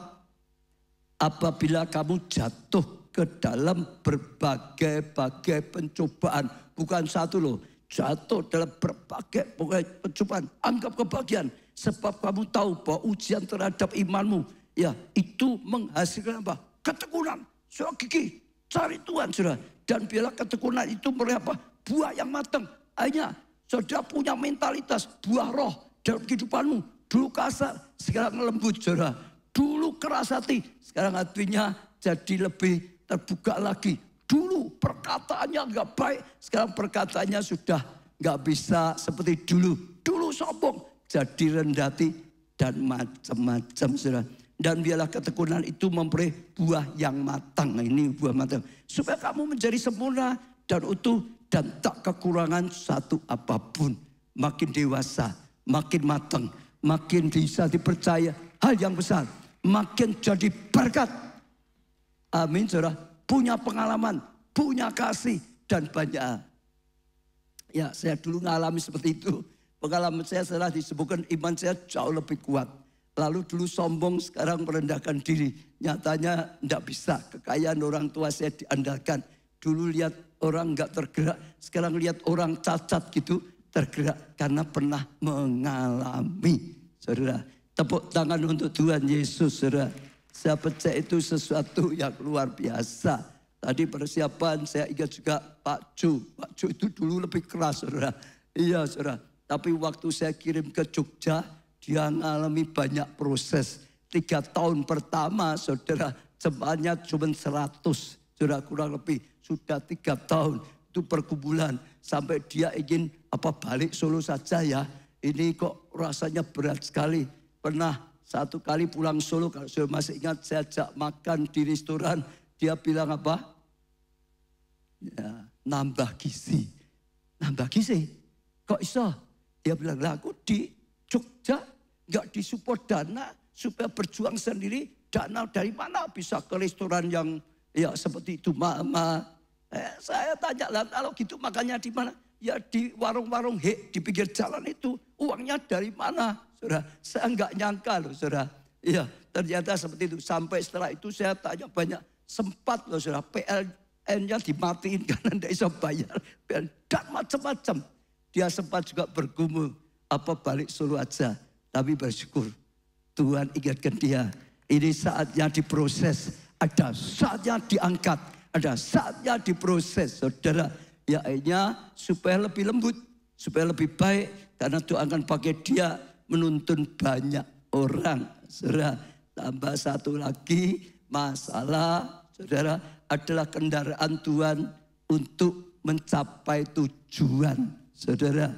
[SPEAKER 1] Apabila kamu jatuh ke dalam berbagai-bagai pencobaan. Bukan satu loh. Jatuh dalam berbagai pencobaan. Anggap kebahagiaan. Sebab kamu tahu bahwa ujian terhadap imanmu. Ya itu menghasilkan apa? Ketekunan. Saudara gigih. Cari Tuhan, saudara. Dan biarlah ketekunan itu mereka apa? Buah yang matang. Hanya saudara punya mentalitas. Buah roh dalam kehidupanmu. Dulu kasar. Sekarang lembut, saudara. Dulu keras hati. Sekarang hatinya jadi lebih terbuka lagi. Dulu perkataannya enggak baik. Sekarang perkataannya sudah enggak bisa seperti dulu. Dulu sombong. Jadi rendah hati dan macam-macam, saudara. Dan biarlah ketekunan itu memperoleh buah yang matang. Nah, ini buah matang. Supaya kamu menjadi sempurna dan utuh dan tak kekurangan satu apapun. Makin dewasa, makin matang, makin bisa dipercaya hal yang besar. Makin jadi berkat. Amin, saudara. Punya pengalaman, punya kasih, dan banyak. Ya, saya dulu ngalami seperti itu. Pengalaman saya setelah disebutkan iman saya jauh lebih kuat. Lalu dulu sombong, sekarang merendahkan diri. Nyatanya tidak bisa. Kekayaan orang tua saya diandalkan. Dulu lihat orang nggak tergerak. Sekarang lihat orang cacat gitu tergerak. Karena pernah mengalami. Saudara, tepuk tangan untuk Tuhan Yesus, saudara. Saya percaya itu sesuatu yang luar biasa. Tadi persiapan saya ingat juga Pak Ju. Pak Ju itu dulu lebih keras, saudara. Iya, saudara. Tapi waktu saya kirim ke Jogja, dia mengalami banyak proses. 3 tahun pertama, saudara, jemaatnya cuma 100. Saudara, kurang lebih. Sudah 3 tahun. Itu pergumulan. Sampai dia ingin balik Solo saja ya. Ini kok rasanya berat sekali. Pernah 1 kali pulang Solo, kalau saya masih ingat, saya ajak makan di restoran. Dia bilang apa? Ya, nambah gizi. Nambah gizi? Kok iso? Dia bilang, lah aku di Jogja nggak disupport dana supaya berjuang sendiri. Dana dari mana bisa ke restoran yang ya seperti itu, Mama? Saya tanya, lah kalau gitu makannya di mana? Ya di warung-warung di pinggir jalan itu. Uangnya dari mana? Saudara, saya nggak nyangka loh, saudara. Iya, ternyata seperti itu. Sampai setelah itu saya tanya banyak. Sempat loh, saudara, PLN-nya dimatiin karena tidak bisa bayar. Dan macam-macam. Dia sempat juga bergumul, balik Solo aja. Tapi bersyukur, Tuhan ingatkan dia. Ini saatnya diproses. Ada saatnya diangkat. Ada saatnya diproses, saudara. Ya akhirnya supaya lebih lembut, supaya lebih baik. Karena Tuhan akan pakai dia menuntun banyak orang. Saudara, tambah satu lagi masalah, saudara, adalah kendaraan Tuhan untuk mencapai tujuan. Saudara,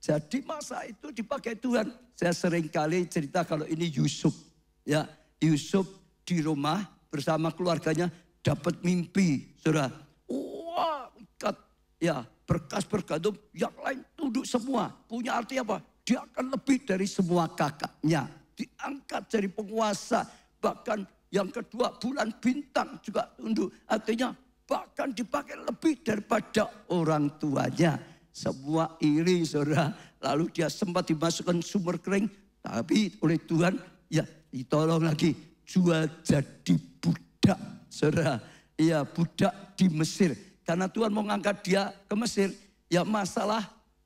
[SPEAKER 1] jadi masa itu dipakai Tuhan. Saya sering kali cerita kalau ini Yusuf. Ya, Yusuf di rumah bersama keluarganya dapat mimpi. Saudara, wah, ikat ya berkas-berkas itu yang lain tunduk semua. Punya arti apa? Dia akan lebih dari semua kakaknya. Diangkat jadi penguasa. Bahkan yang kedua bulan bintang juga tunduk. Artinya bahkan dipakai lebih daripada orang tuanya. Semua iri, saudara. Lalu dia sempat dimasukkan sumur kering. Tapi oleh Tuhan, ya ditolong lagi. Jual jadi budak, saudara. Ya, budak di Mesir. Karena Tuhan mau ngangkat dia ke Mesir. Ya masalah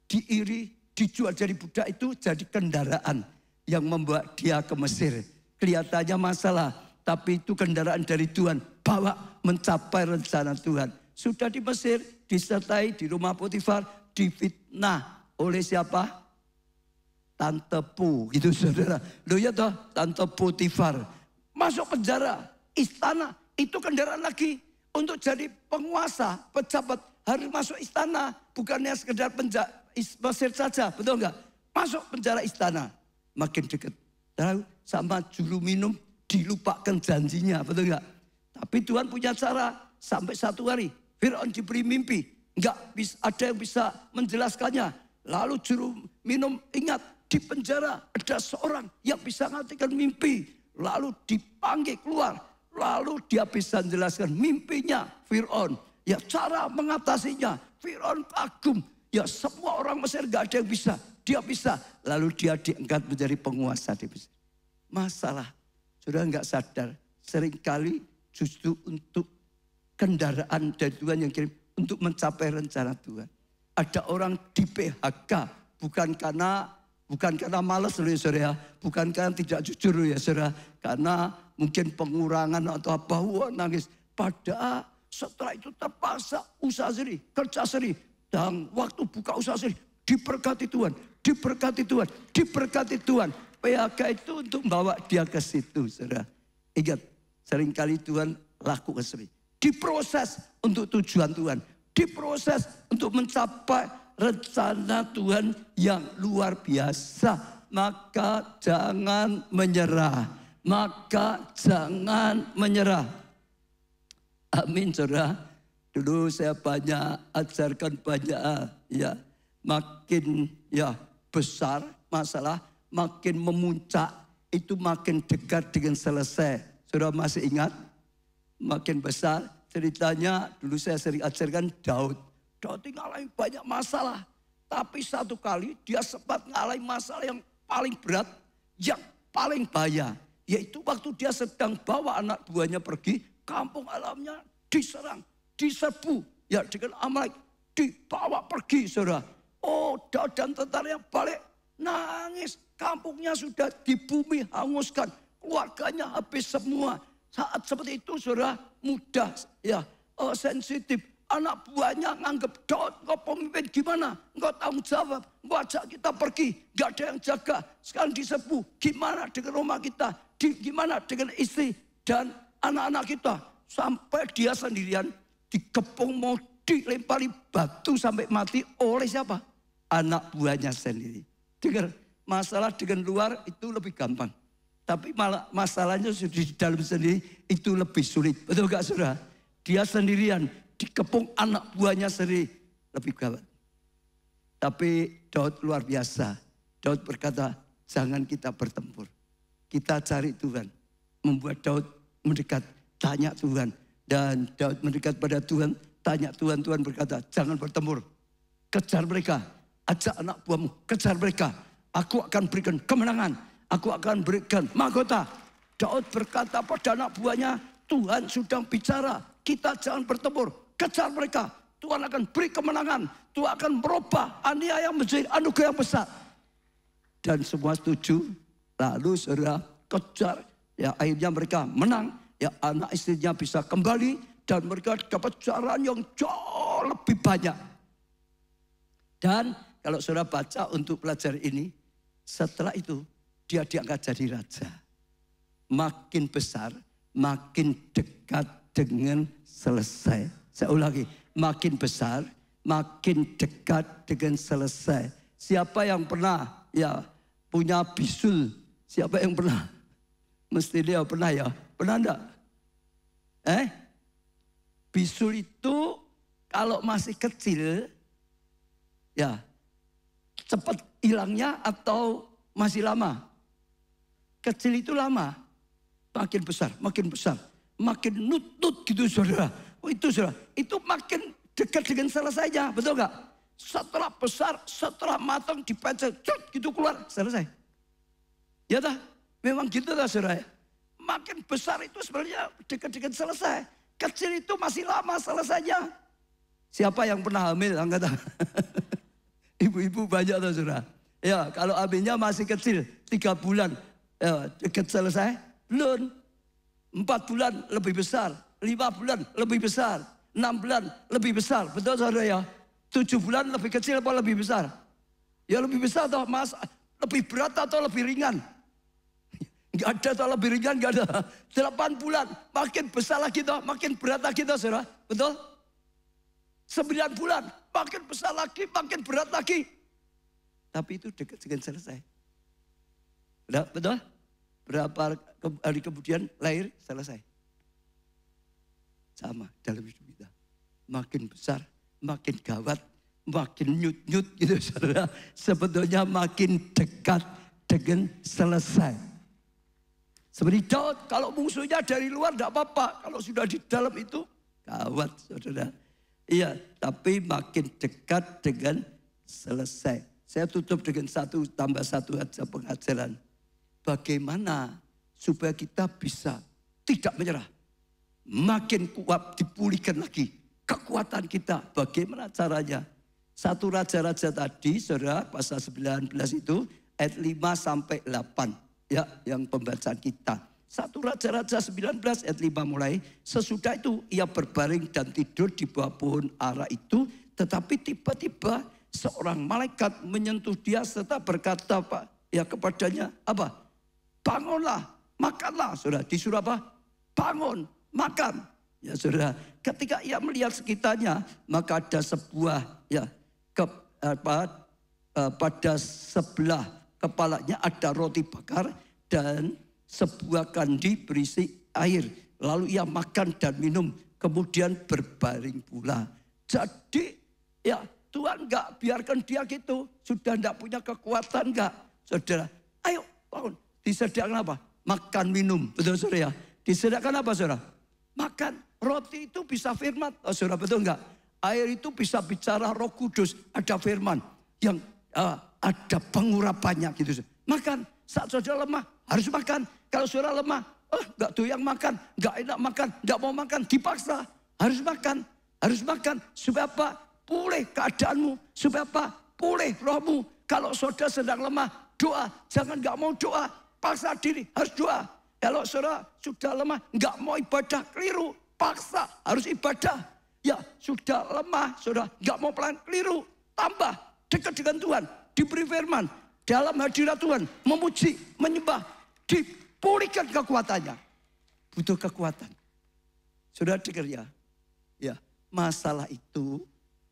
[SPEAKER 1] diiri, dijual jadi budak itu jadi kendaraan. Yang membawa dia ke Mesir. Kelihatannya masalah. Tapi itu kendaraan dari Tuhan. Bawa mencapai rencana Tuhan. Sudah di Mesir, disertai di rumah Potifar. Difitnah oleh siapa? Tante Po, gitu saudara. Loh ya toh, Tante Potifar. Masuk penjara, istana, itu kendaraan lagi. Untuk jadi penguasa, pejabat harus masuk istana. Bukannya sekedar penjara Mesir saja, betul enggak? Masuk penjara istana, makin dekat. Tahu, sama juru minum dilupakan janjinya, betul enggak? Tapi Tuhan punya cara. Sampai satu hari, Firaun diberi mimpi. Enggak bisa, ada yang bisa menjelaskannya. Lalu juru minum ingat di penjara ada seorang yang bisa ngartikan mimpi. Lalu dipanggil keluar. Lalu dia bisa menjelaskan mimpinya Firaun. Ya cara mengatasinya. Firaun kagum. Ya semua orang Mesir enggak ada yang bisa. Dia bisa. Lalu dia diangkat menjadi penguasa di Mesir. Masalah, sudah enggak sadar. Seringkali justru untuk kendaraan dari Tuhan yang kirim. Untuk mencapai rencana Tuhan. Ada orang di PHK bukan karena malas loh ya saudara, bukan karena tidak jujur ya saudara, karena mungkin pengurangan atau apa, wah nangis. Padahal setelah itu terpaksa usaha sendiri, kerja sendiri, dan waktu buka usaha sendiri diberkati Tuhan, diberkati Tuhan, diberkati Tuhan. PHK itu untuk membawa dia ke situ saudara. Ingat, seringkali Tuhan lakukan sendiri. Diproses untuk tujuan Tuhan. Diproses untuk mencapai rencana Tuhan yang luar biasa. Maka jangan menyerah. maka jangan menyerah. Amin, saudara. Dulu saya banyak ajarkan banyak ya, makin ya besar masalah, makin memuncak, itu makin dekat dengan selesai. Saudara masih ingat? Makin besar, ceritanya dulu saya sering ajarkan Daud. Daud ngalamin banyak masalah, tapi satu kali dia sempat ngalamin masalah yang paling berat, yang paling bahaya. Yaitu waktu dia sedang bawa anak buahnya pergi, kampung alamnya diserang, diserbu, ya dengan Amalek, dibawa pergi, saudara. Oh, Daud dan tentaranya balik, nangis. Kampungnya sudah di bumi hanguskan, keluarganya habis semua. Saat seperti itu, saudara, mudah, ya, sensitif. Anak buahnya nganggep, Daud, engkau pemimpin gimana? Engkau tanggung jawab, engkau ajak kita pergi, gak ada yang jaga. Sekarang diserbu, gimana dengan rumah kita? Gimana dengan istri dan anak-anak kita? Sampai dia sendirian dikepung, mau dilempari batu sampai mati oleh siapa? Anak buahnya sendiri. Dengar, masalah dengan luar itu lebih gampang. Tapi masalahnya sudah di dalam sendiri itu lebih sulit. Betul gak, saudara? Dia sendirian dikepung anak buahnya sendiri, lebih gawat. Tapi Daud luar biasa. Daud berkata, jangan kita bertempur. Kita cari Tuhan. Membuat Daud mendekat, tanya Tuhan. Dan Daud mendekat pada Tuhan, tanya Tuhan. Tuhan berkata, jangan bertempur. Kejar mereka, ajak anak buahmu, kejar mereka. Aku akan berikan kemenangan. Aku akan berikan mahkota. Daud berkata pada anak buahnya, Tuhan sudah bicara, kita jangan bertempur. Kejar mereka, Tuhan akan beri kemenangan. Tuhan akan merubah aniaya menjadi anugerah yang besar. Dan semua setuju. Lalu saudara kejar, ya akhirnya mereka menang. Ya anak istrinya bisa kembali dan mereka dapat jalan yang jauh lebih banyak. Dan kalau saudara baca untuk pelajar ini, setelah itu dia diangkat jadi raja. Makin besar, makin dekat dengan selesai. Saya ulangi, makin besar, makin dekat dengan selesai. Siapa yang pernah ya punya bisul? Siapa yang pernah? Mesti dia pernah ya? Pernah enggak? Bisul itu kalau masih kecil, ya cepat hilangnya atau masih lama? Kecil itu lama, makin besar, makin nutut gitu, saudara. Oh, itu saudara, itu makin dekat dengan selesainya, betul gak? Setelah besar, setelah matang dipecah, gitu keluar, selesai. Ya dah, memang gitu dah, saudara. Makin besar itu sebenarnya dekat-dekat selesai. Kecil itu masih lama selesainya. Siapa yang pernah hamil? Angkat tangan. Ibu-ibu banyak tuh, saudara. Ya, kalau hamilnya masih kecil, 3 bulan, ya, dekat selesai. Belum. 4 bulan lebih besar, 5 bulan lebih besar, 6 bulan lebih besar. Betul, saudara ya? 7 bulan lebih kecil apa lebih besar? Ya lebih besar toh, Mas. Lebih berat atau lebih ringan? Enggak ada toh lebih ringan, enggak ada. 8 bulan makin besar lagi toh, makin berat lagi toh, saudara. Betul? 9 bulan makin besar lagi, makin berat lagi. Tapi itu dekat dengan selesai. Betul? Berapa hari kemudian lahir, selesai. Sama dalam hidup kita. Makin besar, makin gawat, makin nyut-nyut gitu, saudara. Sebetulnya makin dekat dengan selesai. Seperti Daud, kalau musuhnya dari luar tidak apa-apa. Kalau sudah di dalam itu, gawat, saudara. Iya, tapi makin dekat dengan selesai. Saya tutup dengan 1 tambah 1 aja pengajaran. Bagaimana supaya kita bisa tidak menyerah. Makin kuat, dipulihkan lagi kekuatan kita. Bagaimana caranya? 1 Raja-Raja tadi, saudara, pasal 19 itu, ayat 5 sampai 8. Ya, yang pembacaan kita. 1 Raja-Raja 19 ayat 5 mulai. Sesudah itu ia berbaring dan tidur di bawah pohon ara itu. Tetapi tiba-tiba seorang malaikat menyentuh dia serta berkata ya kepadanya, apa? Bangunlah, makanlah. Saudara, disuruh apa? Bangun, makan. Ya saudara, ketika ia melihat sekitarnya, maka ada sebuah ya pada sebelah kepalanya ada roti bakar dan sebuah kandi berisi air. Lalu ia makan dan minum, kemudian berbaring pula. Jadi ya Tuhan enggak biarkan dia gitu. Sudah enggak punya kekuatan enggak? Saudara, ayo bangun. Disediakan apa? Makan minum. Betul saudara ya? Disediakan apa saudara? Makan. Roti itu bisa firman. Oh, saudara betul enggak? Air itu bisa bicara Roh Kudus. Ada firman yang ada pengurapannya gitu. Makan. Saat saudara lemah harus makan. Kalau saudara lemah, enggak doyan makan, enggak enak makan, enggak mau makan, dipaksa. Harus makan. Harus makan. Supaya apa? Pulih keadaanmu. Supaya apa? Pulih rohmu. Kalau saudara sedang lemah, doa. Jangan enggak mau doa. Paksa diri, harus doa. Kalau saudara sudah lemah, enggak mau ibadah, keliru. Paksa, harus ibadah. Ya, sudah lemah, saudara enggak mau pelan, keliru. Tambah, dekat dengan Tuhan. Diberi firman. Dalam hadirat Tuhan, memuji, menyembah. Dipulihkan kekuatannya. Butuh kekuatan. Saudara dengar ya? Ya, masalah itu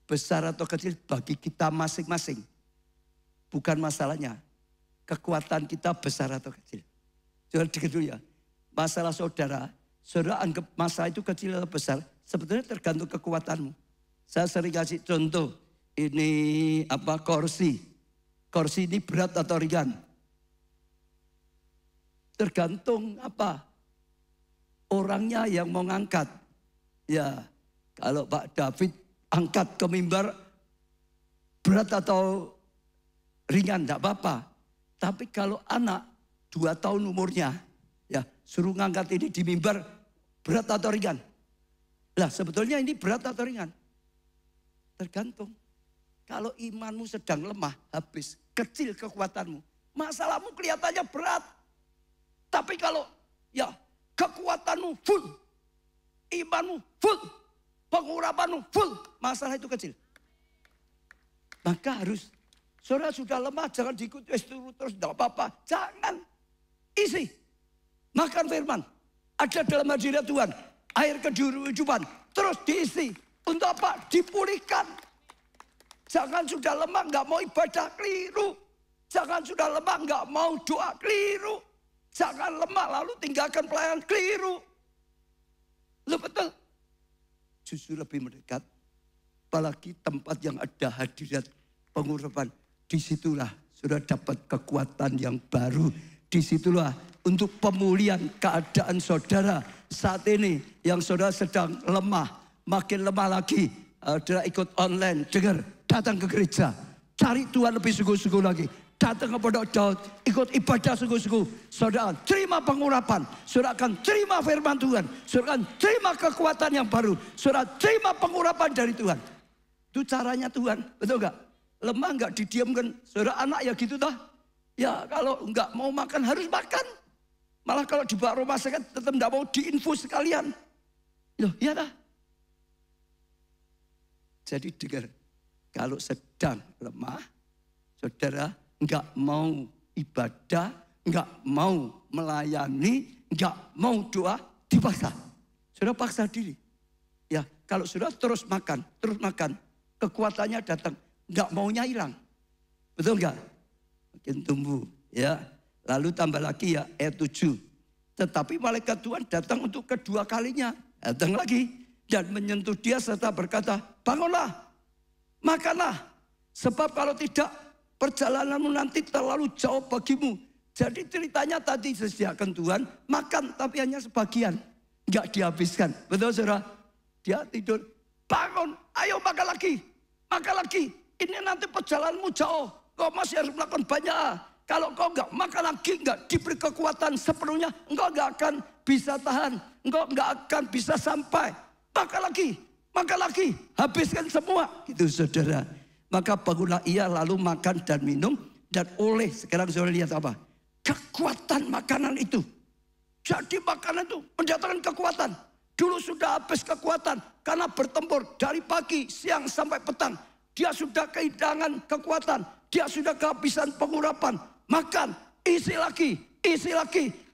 [SPEAKER 1] besar atau kecil bagi kita masing-masing. Bukan masalahnya. Kekuatan kita besar atau kecil. Saudara dengar dulu ya. Masalah saudara anggap masalah itu kecil atau besar. Sebetulnya tergantung kekuatanmu. Saya sering kasih contoh. Ini kursi. Kursi ini berat atau ringan? Tergantung apa? Orangnya yang mau ngangkat. Ya, kalau Pak David angkat ke mimbar berat atau ringan, enggak apa-apa. Tapi kalau anak 2 tahun umurnya, ya suruh ngangkat ini di mimbar berat atau ringan? Lah sebetulnya ini berat atau ringan? Tergantung. Kalau imanmu sedang lemah, habis. Kecil kekuatanmu. Masalahmu kelihatannya berat. Tapi kalau ya kekuatanmu full. Imanmu full. Pengurapanmu full. Masalah itu kecil. Maka harus. Saudara sudah lemah, jangan diikuti terus. Tidak apa-apa. Jangan. Isi. Makan firman. Ada dalam hadirat Tuhan. Air kehidupan. Terus diisi. Untuk apa? Dipulihkan. Jangan sudah lemah nggak mau ibadah, keliru. Jangan sudah lemah nggak mau doa, keliru. Jangan lemah lalu tinggalkan pelayanan, keliru. Lu betul. Justru lebih mendekat. Apalagi tempat yang ada hadirat pengurapan. Disitulah sudah dapat kekuatan yang baru. Disitulah untuk pemulihan keadaan saudara saat ini. Yang saudara sedang lemah, makin lemah lagi. Saudara ikut online, dengar. Datang ke gereja, cari Tuhan lebih sungguh-sungguh lagi. Datang ke Pondok Daud, ikut ibadah sungguh-sungguh. Saudara terima pengurapan, saudara akan terima firman Tuhan. Saudara akan terima kekuatan yang baru. Saudara terima pengurapan dari Tuhan. Itu caranya Tuhan, betul gak? Lemah gak didiamkan. Saudara anak ya gitu dah. Ya kalau gak mau makan harus makan. Malah kalau dibawa rumah sakit tetap gak mau diinfus sekalian. Loh iya dah. Jadi dengar. Kalau sedang lemah, saudara enggak mau ibadah, enggak mau melayani, enggak mau doa, dipaksa. Saudara paksa diri. Ya, kalau saudara terus makan, kekuatannya datang, enggak maunya hilang. Betul enggak? Makin tumbuh, ya. Lalu tambah lagi ya, ayat 7. Tetapi malaikat Tuhan datang untuk kedua kalinya, datang lagi dan menyentuh dia serta berkata, bangunlah. Makanlah, sebab kalau tidak perjalananmu nanti terlalu jauh bagimu. Jadi ceritanya tadi disediakan Tuhan, makan tapi hanya sebagian. Enggak dihabiskan, betul saudara? Dia tidur, bangun, ayo makan lagi. Makan lagi, ini nanti perjalananmu jauh. Kau masih harus melakukan banyak. Kalau kau enggak makan lagi, enggak diberi kekuatan sepenuhnya, engkau enggak akan bisa tahan. Engkau enggak akan bisa sampai. Makan lagi, habiskan semua. Itu saudara. Maka bangunlah ia lalu makan dan minum. Dan oleh, sekarang saudara lihat apa? Kekuatan makanan itu. Jadi makanan itu mendatangkan kekuatan. Dulu sudah habis kekuatan. Karena bertempur dari pagi, siang sampai petang. Dia sudah kehilangan kekuatan. Dia sudah kehabisan pengurapan. Makan, isi lagi.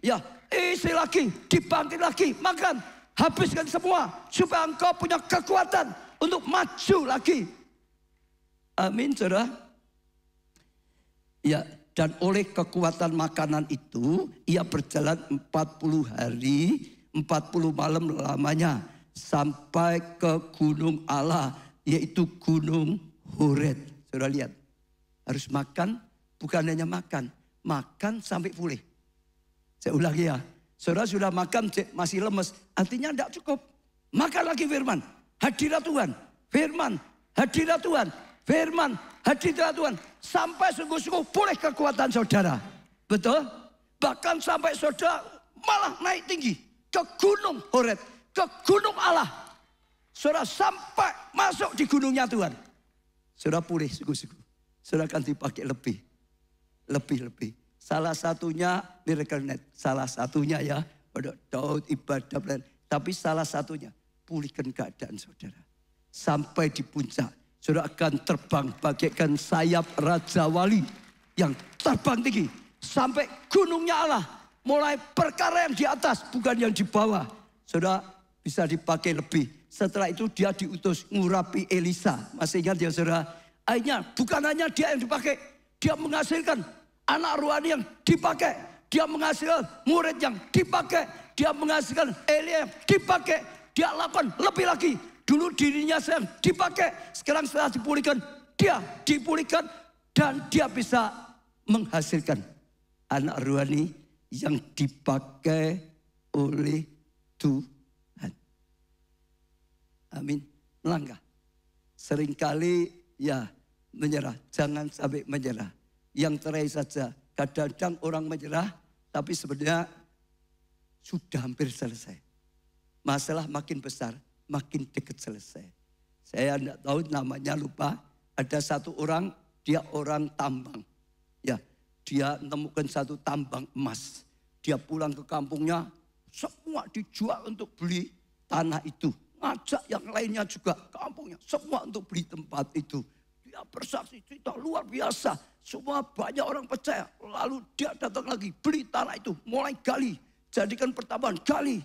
[SPEAKER 1] Ya, isi lagi, dibangkit lagi, makan. Habiskan semua supaya engkau punya kekuatan untuk maju lagi. Amin, saudara. Ya, Dan oleh kekuatan makanan itu, ia berjalan 40 hari, 40 malam lamanya. Sampai ke gunung Allah, yaitu gunung Horeb. Saudara lihat, harus makan, bukan hanya makan. Makan sampai pulih. Saya ulangi ya, saudara sudah makan masih lemes, artinya tidak cukup. Makan lagi firman, hadirat Tuhan. Firman, hadirat Tuhan. Firman, hadirat Tuhan. Sampai sungguh-sungguh pulih kekuatan saudara. Betul? Bahkan sampai saudara malah naik tinggi ke gunung Horeb, ke gunung Allah. Saudara sampai masuk di gunungnya Tuhan. Saudara pulih sungguh-sungguh. Saudara akan dipakai lebih. Lebih. Salah satunya Miracle Net. Salah satunya ya. Pada Daud ibadah. Tapi salah satunya pulihkan keadaan saudara. Sampai di puncak. Saudara akan terbang bagaikan sayap Raja Wali. Yang terbang tinggi. Sampai gunungnya Allah. Mulai perkara yang di atas. Bukan yang di bawah. Saudara bisa dipakai lebih. Setelah itu dia diutus ngurapi Elisa. Masih ingat ya saudara? Akhirnya bukan hanya dia yang dipakai. Dia menghasilkan anak rohani yang dipakai. Dia menghasilkan murid yang dipakai. Dia menghasilkan Elia yang dipakai. Dia lakukan lebih lagi. Dulu dirinya sedang dipakai. Sekarang setelah dipulihkan. Dia dipulihkan. Dan dia bisa menghasilkan anak rohani yang dipakai oleh Tuhan. Amin. Melangkah. Seringkali ya menyerah. Jangan sampai menyerah. Yang terakhir saja. Kadang-kadang orang menyerah. Tapi sebenarnya sudah hampir selesai. Masalah makin besar. Makin dekat selesai. Saya tidak tahu namanya, lupa. Ada satu orang. Dia orang tambang. Ya, dia menemukan satu tambang emas. Dia pulang ke kampungnya. Semua dijual untuk beli tanah itu. Ngajak yang lainnya juga kampungnya. Semua untuk beli tempat itu. Dia bersaksi cerita luar biasa. Semua banyak orang percaya. Lalu dia datang lagi beli tanah itu. Mulai gali. Jadikan pertambahan. Gali.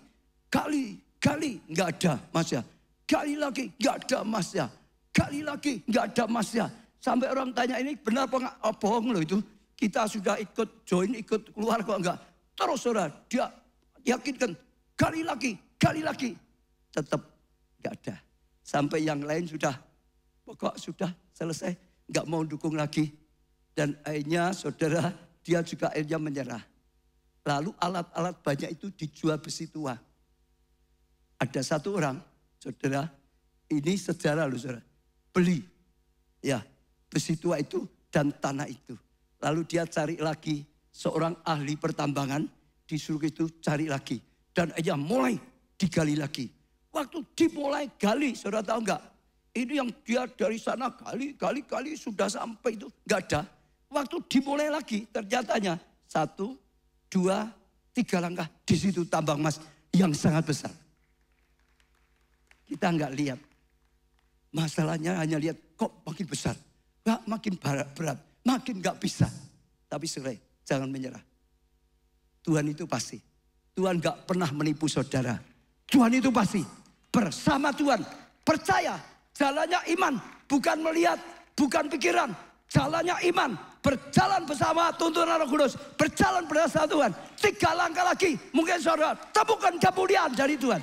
[SPEAKER 1] Nggak ada emasnya. Gali lagi. Nggak ada emasnya. Gali lagi. Nggak ada emasnya. Sampai orang tanya ini benar apa enggak? Oh, bohong loh itu. Kita sudah ikut join, ikut keluar kok enggak. Terus saudara, dia yakinkan. Gali lagi. Tetap enggak ada. Sampai yang lain sudah, pokok sudah selesai. Enggak mau dukung lagi. Dan akhirnya saudara, dia juga akhirnya menyerah. Lalu alat-alat banyak itu dijual besi tua. Ada satu orang, saudara, ini sejarah loh saudara. Beli, ya. Besi tua itu dan tanah itu. Lalu dia cari lagi seorang ahli pertambangan. Disuruh itu cari lagi. Dan aja mulai digali lagi. Waktu dimulai gali, saudara tahu enggak? Ini yang dia dari sana gali sudah sampai itu. Enggak ada. Waktu dimulai lagi ternyatanya 1, 2, 3 langkah. Di situ tambang emas yang sangat besar. Kita enggak lihat. Masalahnya hanya lihat kok makin besar. Enggak, makin berat, makin enggak bisa. Tapi selesai, jangan menyerah. Tuhan itu pasti. Tuhan enggak pernah menipu saudara. Tuhan itu pasti. Bersama Tuhan, percaya. Jalannya iman, bukan melihat, bukan pikiran. Jalannya iman, berjalan bersama tuntunan Roh Kudus. Berjalan bersama Tuhan. 3 langkah lagi, mungkin saudara temukan kemuliaan dari Tuhan.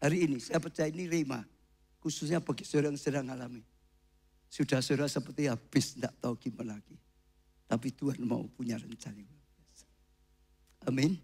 [SPEAKER 1] Hari ini saya percaya ini rema. Khususnya bagi saudara yang sedang alami. Sudah saudara seperti habis, tidak tahu gimana lagi. Tapi Tuhan mau punya rencana. Amin.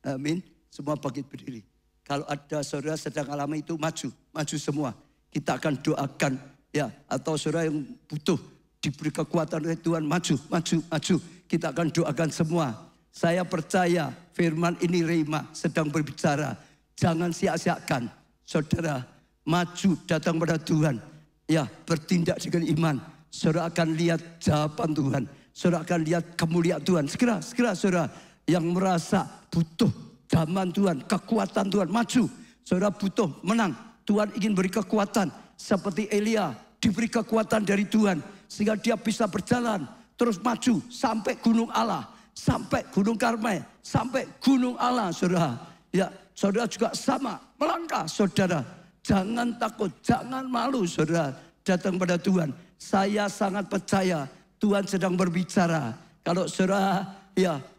[SPEAKER 1] Amin. Semua bangkit berdiri. Kalau ada saudara sedang alami itu maju semua. Kita akan doakan ya. Atau saudara yang butuh diberi kekuatan oleh Tuhan, maju. Kita akan doakan semua. Saya percaya firman ini rema sedang berbicara. Jangan sia-siakan saudara. Maju datang pada Tuhan. Ya, bertindak dengan iman. Saudara akan lihat jawaban Tuhan. Saudara akan lihat kemuliaan Tuhan. Segera saudara yang merasa butuh zaman Tuhan, kekuatan Tuhan, maju. Saudara butuh menang. Tuhan ingin beri kekuatan. Seperti Elia diberi kekuatan dari Tuhan. Sehingga dia bisa berjalan. Terus maju sampai gunung Allah. Sampai gunung Karmel. Sampai gunung Allah saudara. Ya, saudara juga sama. Melangkah saudara. Jangan takut, jangan malu saudara. Datang pada Tuhan. Saya sangat percaya Tuhan sedang berbicara. Kalau saudara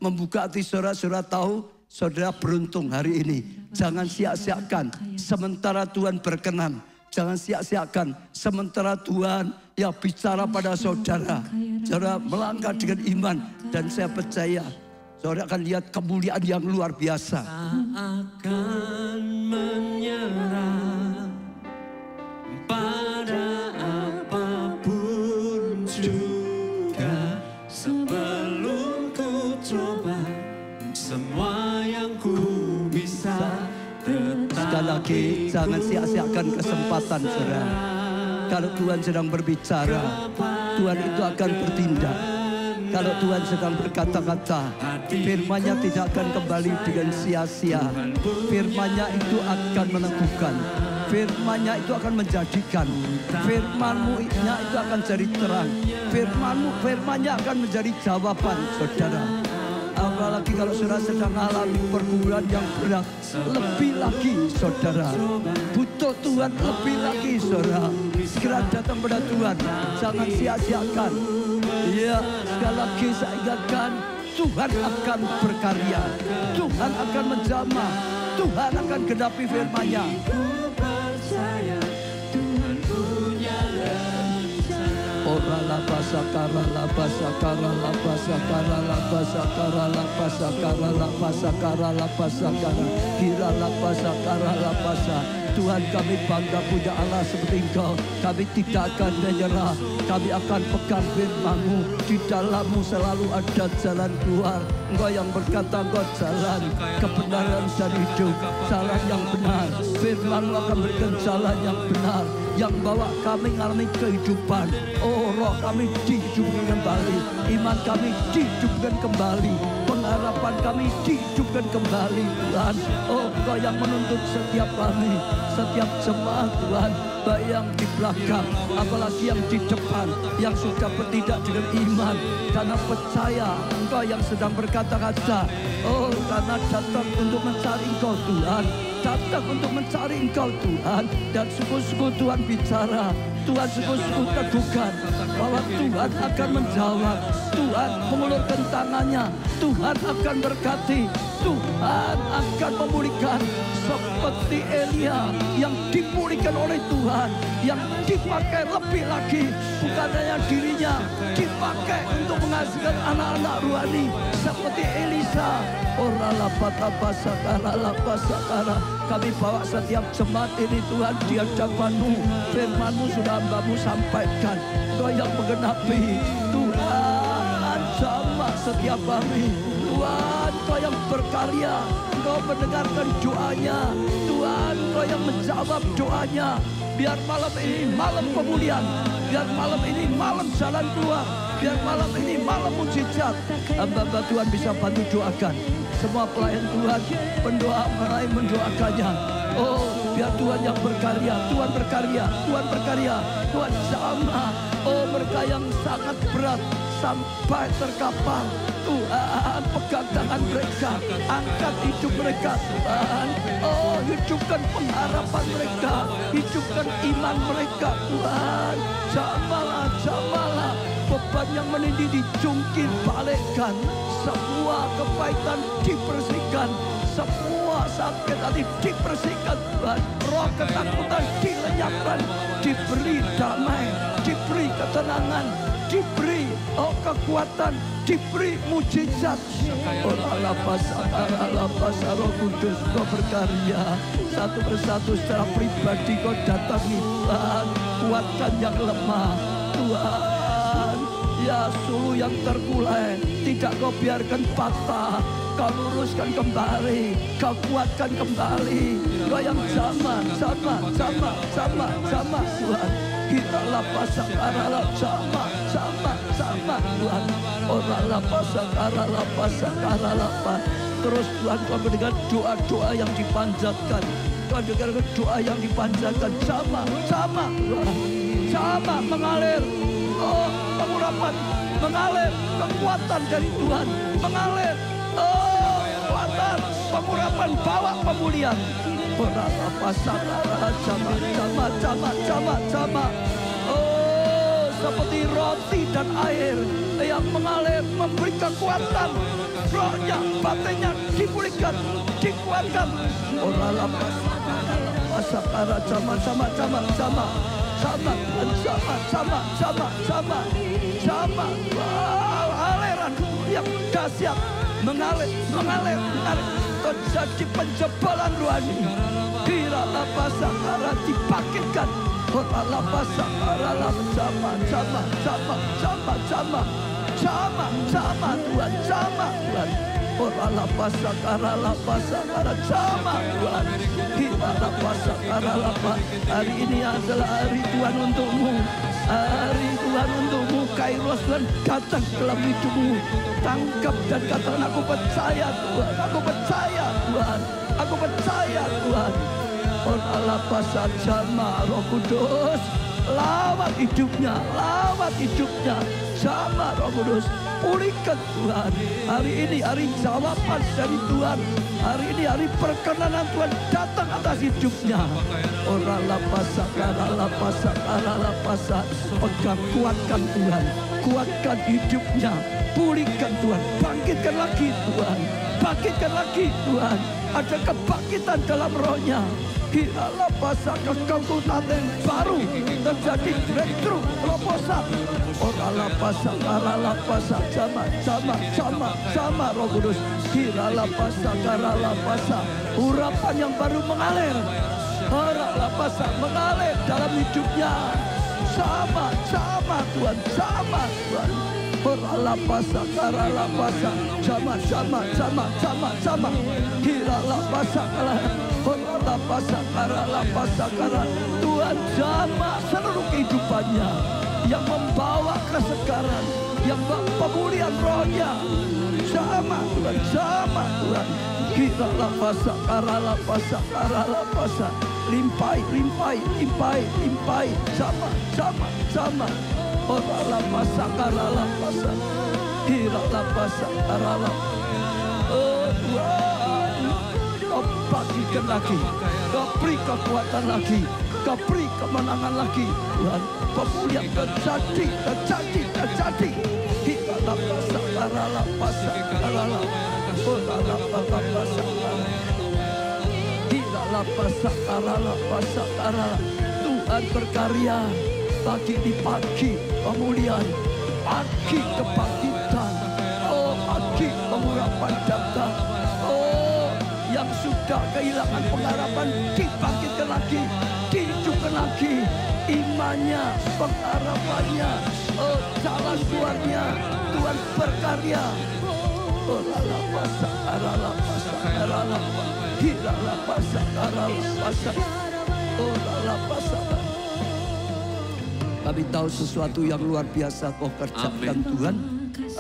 [SPEAKER 1] membuka hati saudara, saudara tahu saudara beruntung hari ini. Jangan sia-siakan sementara Tuhan berkenan. Jangan sia-siakan sementara Tuhan bicara pada saudara. Saudara melangkah dengan iman dan saya percaya saudara akan lihat kemuliaan yang luar biasa.
[SPEAKER 2] Tak akan menyerah pada apapun juga sebelum ku coba semua yang ku bisa.
[SPEAKER 1] Sekali lagi, jangan sia-siakan kesempatan saudara. Kalau Tuhan sedang berbicara, Tuhan itu akan bertindak. Kalau Tuhan sedang berkata-kata, firman-Nya tidak akan kembali dengan sia-sia. Firman-Nya itu akan meneguhkan. Firman-Nya itu akan menjadikan. Firman-Nya itu akan jadi terang. Firman-Nya akan menjadi jawaban saudara. Apalagi kalau saudara sedang mengalami pergumulan yang berat, lebih lagi saudara. Butuh Tuhan lebih lagi saudara. Segera datang pada Tuhan, jangan sia-siakan. Ya, sekali lagi saya ingatkan, Tuhan akan berkarya. Tuhan akan menjamah. Tuhan akan genapi firman-Nya. Ora la basa kara la basa kara la basa kara la basa kara la basa kara la basa kara la basa kara kira la basa kara la basa. Tuhan, kami bangga punya Allah seperti Engkau. Kami tidak akan menyerah. Kami akan pegang firman-Mu. Di dalam-Mu selalu ada jalan keluar. Engkau yang berkata Engkau jalan kebenaran dan hidup. Jalan yang benar. Firman-Mu akan berikan jalan yang benar, yang bawa kami mengalami kehidupan. Oh, roh kami dihidupkan kembali. Iman kami dihidupkan kembali. Pengharapan kami dihidupkan kembali Tuhan. Oh, Engkau yang menuntut setiap kami, setiap jemaat Tuhan, baik yang di belakang, apalagi yang di depan, yang sudah bertindak dengan iman, karena percaya Engkau yang sedang berkata-kata. Oh, karena datang untuk mencari Engkau Tuhan, datang untuk mencari Engkau Tuhan, dan sungguh-sungguh Tuhan bicara. Tuhan sungguh-sungguh teguhkan bahwa Tuhan akan menjawab. Tuhan mengulurkan tangannya. Tuhan akan berkati. Tuhan akan memulihkan seperti Elia yang dipulihkan oleh Tuhan, yang dipakai lebih lagi, bukan hanya dirinya, dipakai untuk menghasilkan anak-anak rohani seperti Elisa. Orala bata basakara lapasakara. Kami bawa setiap jemaat ini Tuhan di hadapan-Mu. Firman-Mu sudah hamba-Mu sampaikan. Engkau yang menggenapi. Tuhan, jamah setiap kami. Tuhan, Engkau yang berkarya. Engkau mendengarkan doanya. Tuhan, Engkau yang menjawab doanya. Biar malam ini malam pemulihan. Biar malam ini malam jalan keluar. Biar malam ini malam mujizat. Hamba-hamba Tuhan bisa bantu doakan. Semua pelayan Tuhan, pendoa mengenai mendoakannya. Oh, biar Tuhan yang berkarya. Tuhan berkarya. Tuhan berkarya. Tuhan sama. Oh, mereka yang sangat berat sampai terkapar. Tuhan, pegang tangan mereka, angkat hidup mereka Tuhan. Oh, hidupkan pengharapan mereka, hidupkan iman mereka Tuhan. Jamalah, jamalah, beban yang menindih dijungkir balikkan. Semua kepahitan dibersihkan, semua sakit hati dibersihkan Tuhan. Roh ketakutan dilenyapkan, diberi damai, diberi ketenangan, diberi kekuatan, diberi mujizat. Roh Kudus Kau berkarya. Satu persatu secara pribadi Kau datangi Tuhan. Kuatkan yang lemah Tuhan. Ya, suluh yang terkulai tidak Kau biarkan patah. Kau luruskan kembali, Kau kuatkan kembali. Kau yang sama Tuhan. Kita lapasak arah sama Tuhan. Orang lapasak arah. Terus Tuhan Kau mendengar doa-doa yang dipanjatkan. Kau dengar doa yang dipanjatkan. Sama Tuhan. Sama mengalir. Oh, pengurapan mengalir, kekuatan dari Tuhan mengalir. Oh, kekuatan pengurapan bawa pemulihan. Berapa pasang sama. Oh, seperti roti dan air yang mengalir, memberi kekuatan. Rohnya, batinnya dipulihkan, dikuatkan. Orala pasakara sama aliran yang dahsyat mengalir terjadi penjebalan rohani. Hirala pasakara dibangkitkan. Orala pasakara sama Tuhan, sama Tuhan. Orala pasakara sama Tuhan. Hirala pasakara. Hari ini adalah hari Tuhan untukmu. Hari Tuhan untukmu. Kairos Tuhan datang dalam hidupmu. Tangkap dan katakan, aku percaya Tuhan. Aku percaya Tuhan. Aku percaya Tuhan. Orala pasakara sama Roh Kudus. Lawat hidupnya, sama Roh Kudus. Pulihkan Tuhan. Hari ini hari jawaban dari Tuhan. Hari ini hari perkenanan Tuhan datang atas hidupnya. Orala pasakara. Pegang, kuatkan Tuhan. Kuatkan hidupnya. Pulihkan Tuhan. Bangkitkan lagi Tuhan. Bangkitkan lagi Tuhan. Ada kebangkitan dalam rohnya. Hirala pasakara, kekuatan yang baru terjadi, breakthrough, terobosan. Orala pasakara sama Roh Kudus. Hirala pasakara, urapan yang baru mengalir. Orala pasakara mengalir dalam hidupnya. Sama Tuhan, sama Tuhan. Orala pasakara, sama. Hirala pasakara. Pasakara. Tuhan jamah seluruh kehidupannya yang membawa kesegaran, yang pemulihan rohnya. Sama Tuhan. Hirala pasakara. Limpai. Sama. Orala pasakara. Hirala pasakara. Oh Tuhan, Kau bagikan lagi, Kau beri kekuatan lagi, Kau beri kemenangan lagi. Tuhan, pemulihan terjadi. Hirala pasakara. Tuhan berkarya bagi di pagi pemulihan, pagi kebangkitan, pagi pengurapan data. Yang sudah kehilangan pengharapan dibangkitkan lagi, dihidupkan lagi imannya, pengharapannya, jalan keluarnya. Tuhan berkarya. Orala pasakara. Hirala pasakara. Orala pasakara. Kami tahu sesuatu yang luar biasa Kau kerjakan. Tuhan.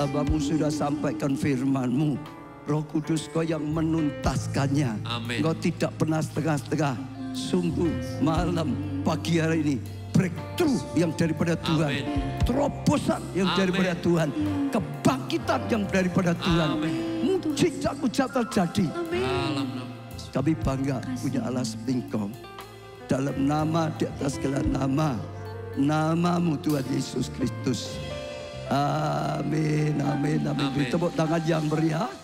[SPEAKER 1] Abang-Mu sudah sampaikan firman-Mu. Roh Kudus Kau yang menuntaskannya. Amin. Kau tidak pernah setengah-setengah. Sungguh malam pagi hari ini breakthrough yang daripada Tuhan. Amin. Terobosan yang daripada Tuhan. Kebangkitan yang daripada Tuhan. Mujizat-mujizat terjadi. Amin. Kami bangga punya Allah seperti Engkau. Dalam nama, di atas segala nama, nama-Mu Tuhan Yesus Kristus. Amin. Tepuk tangan yang meriah.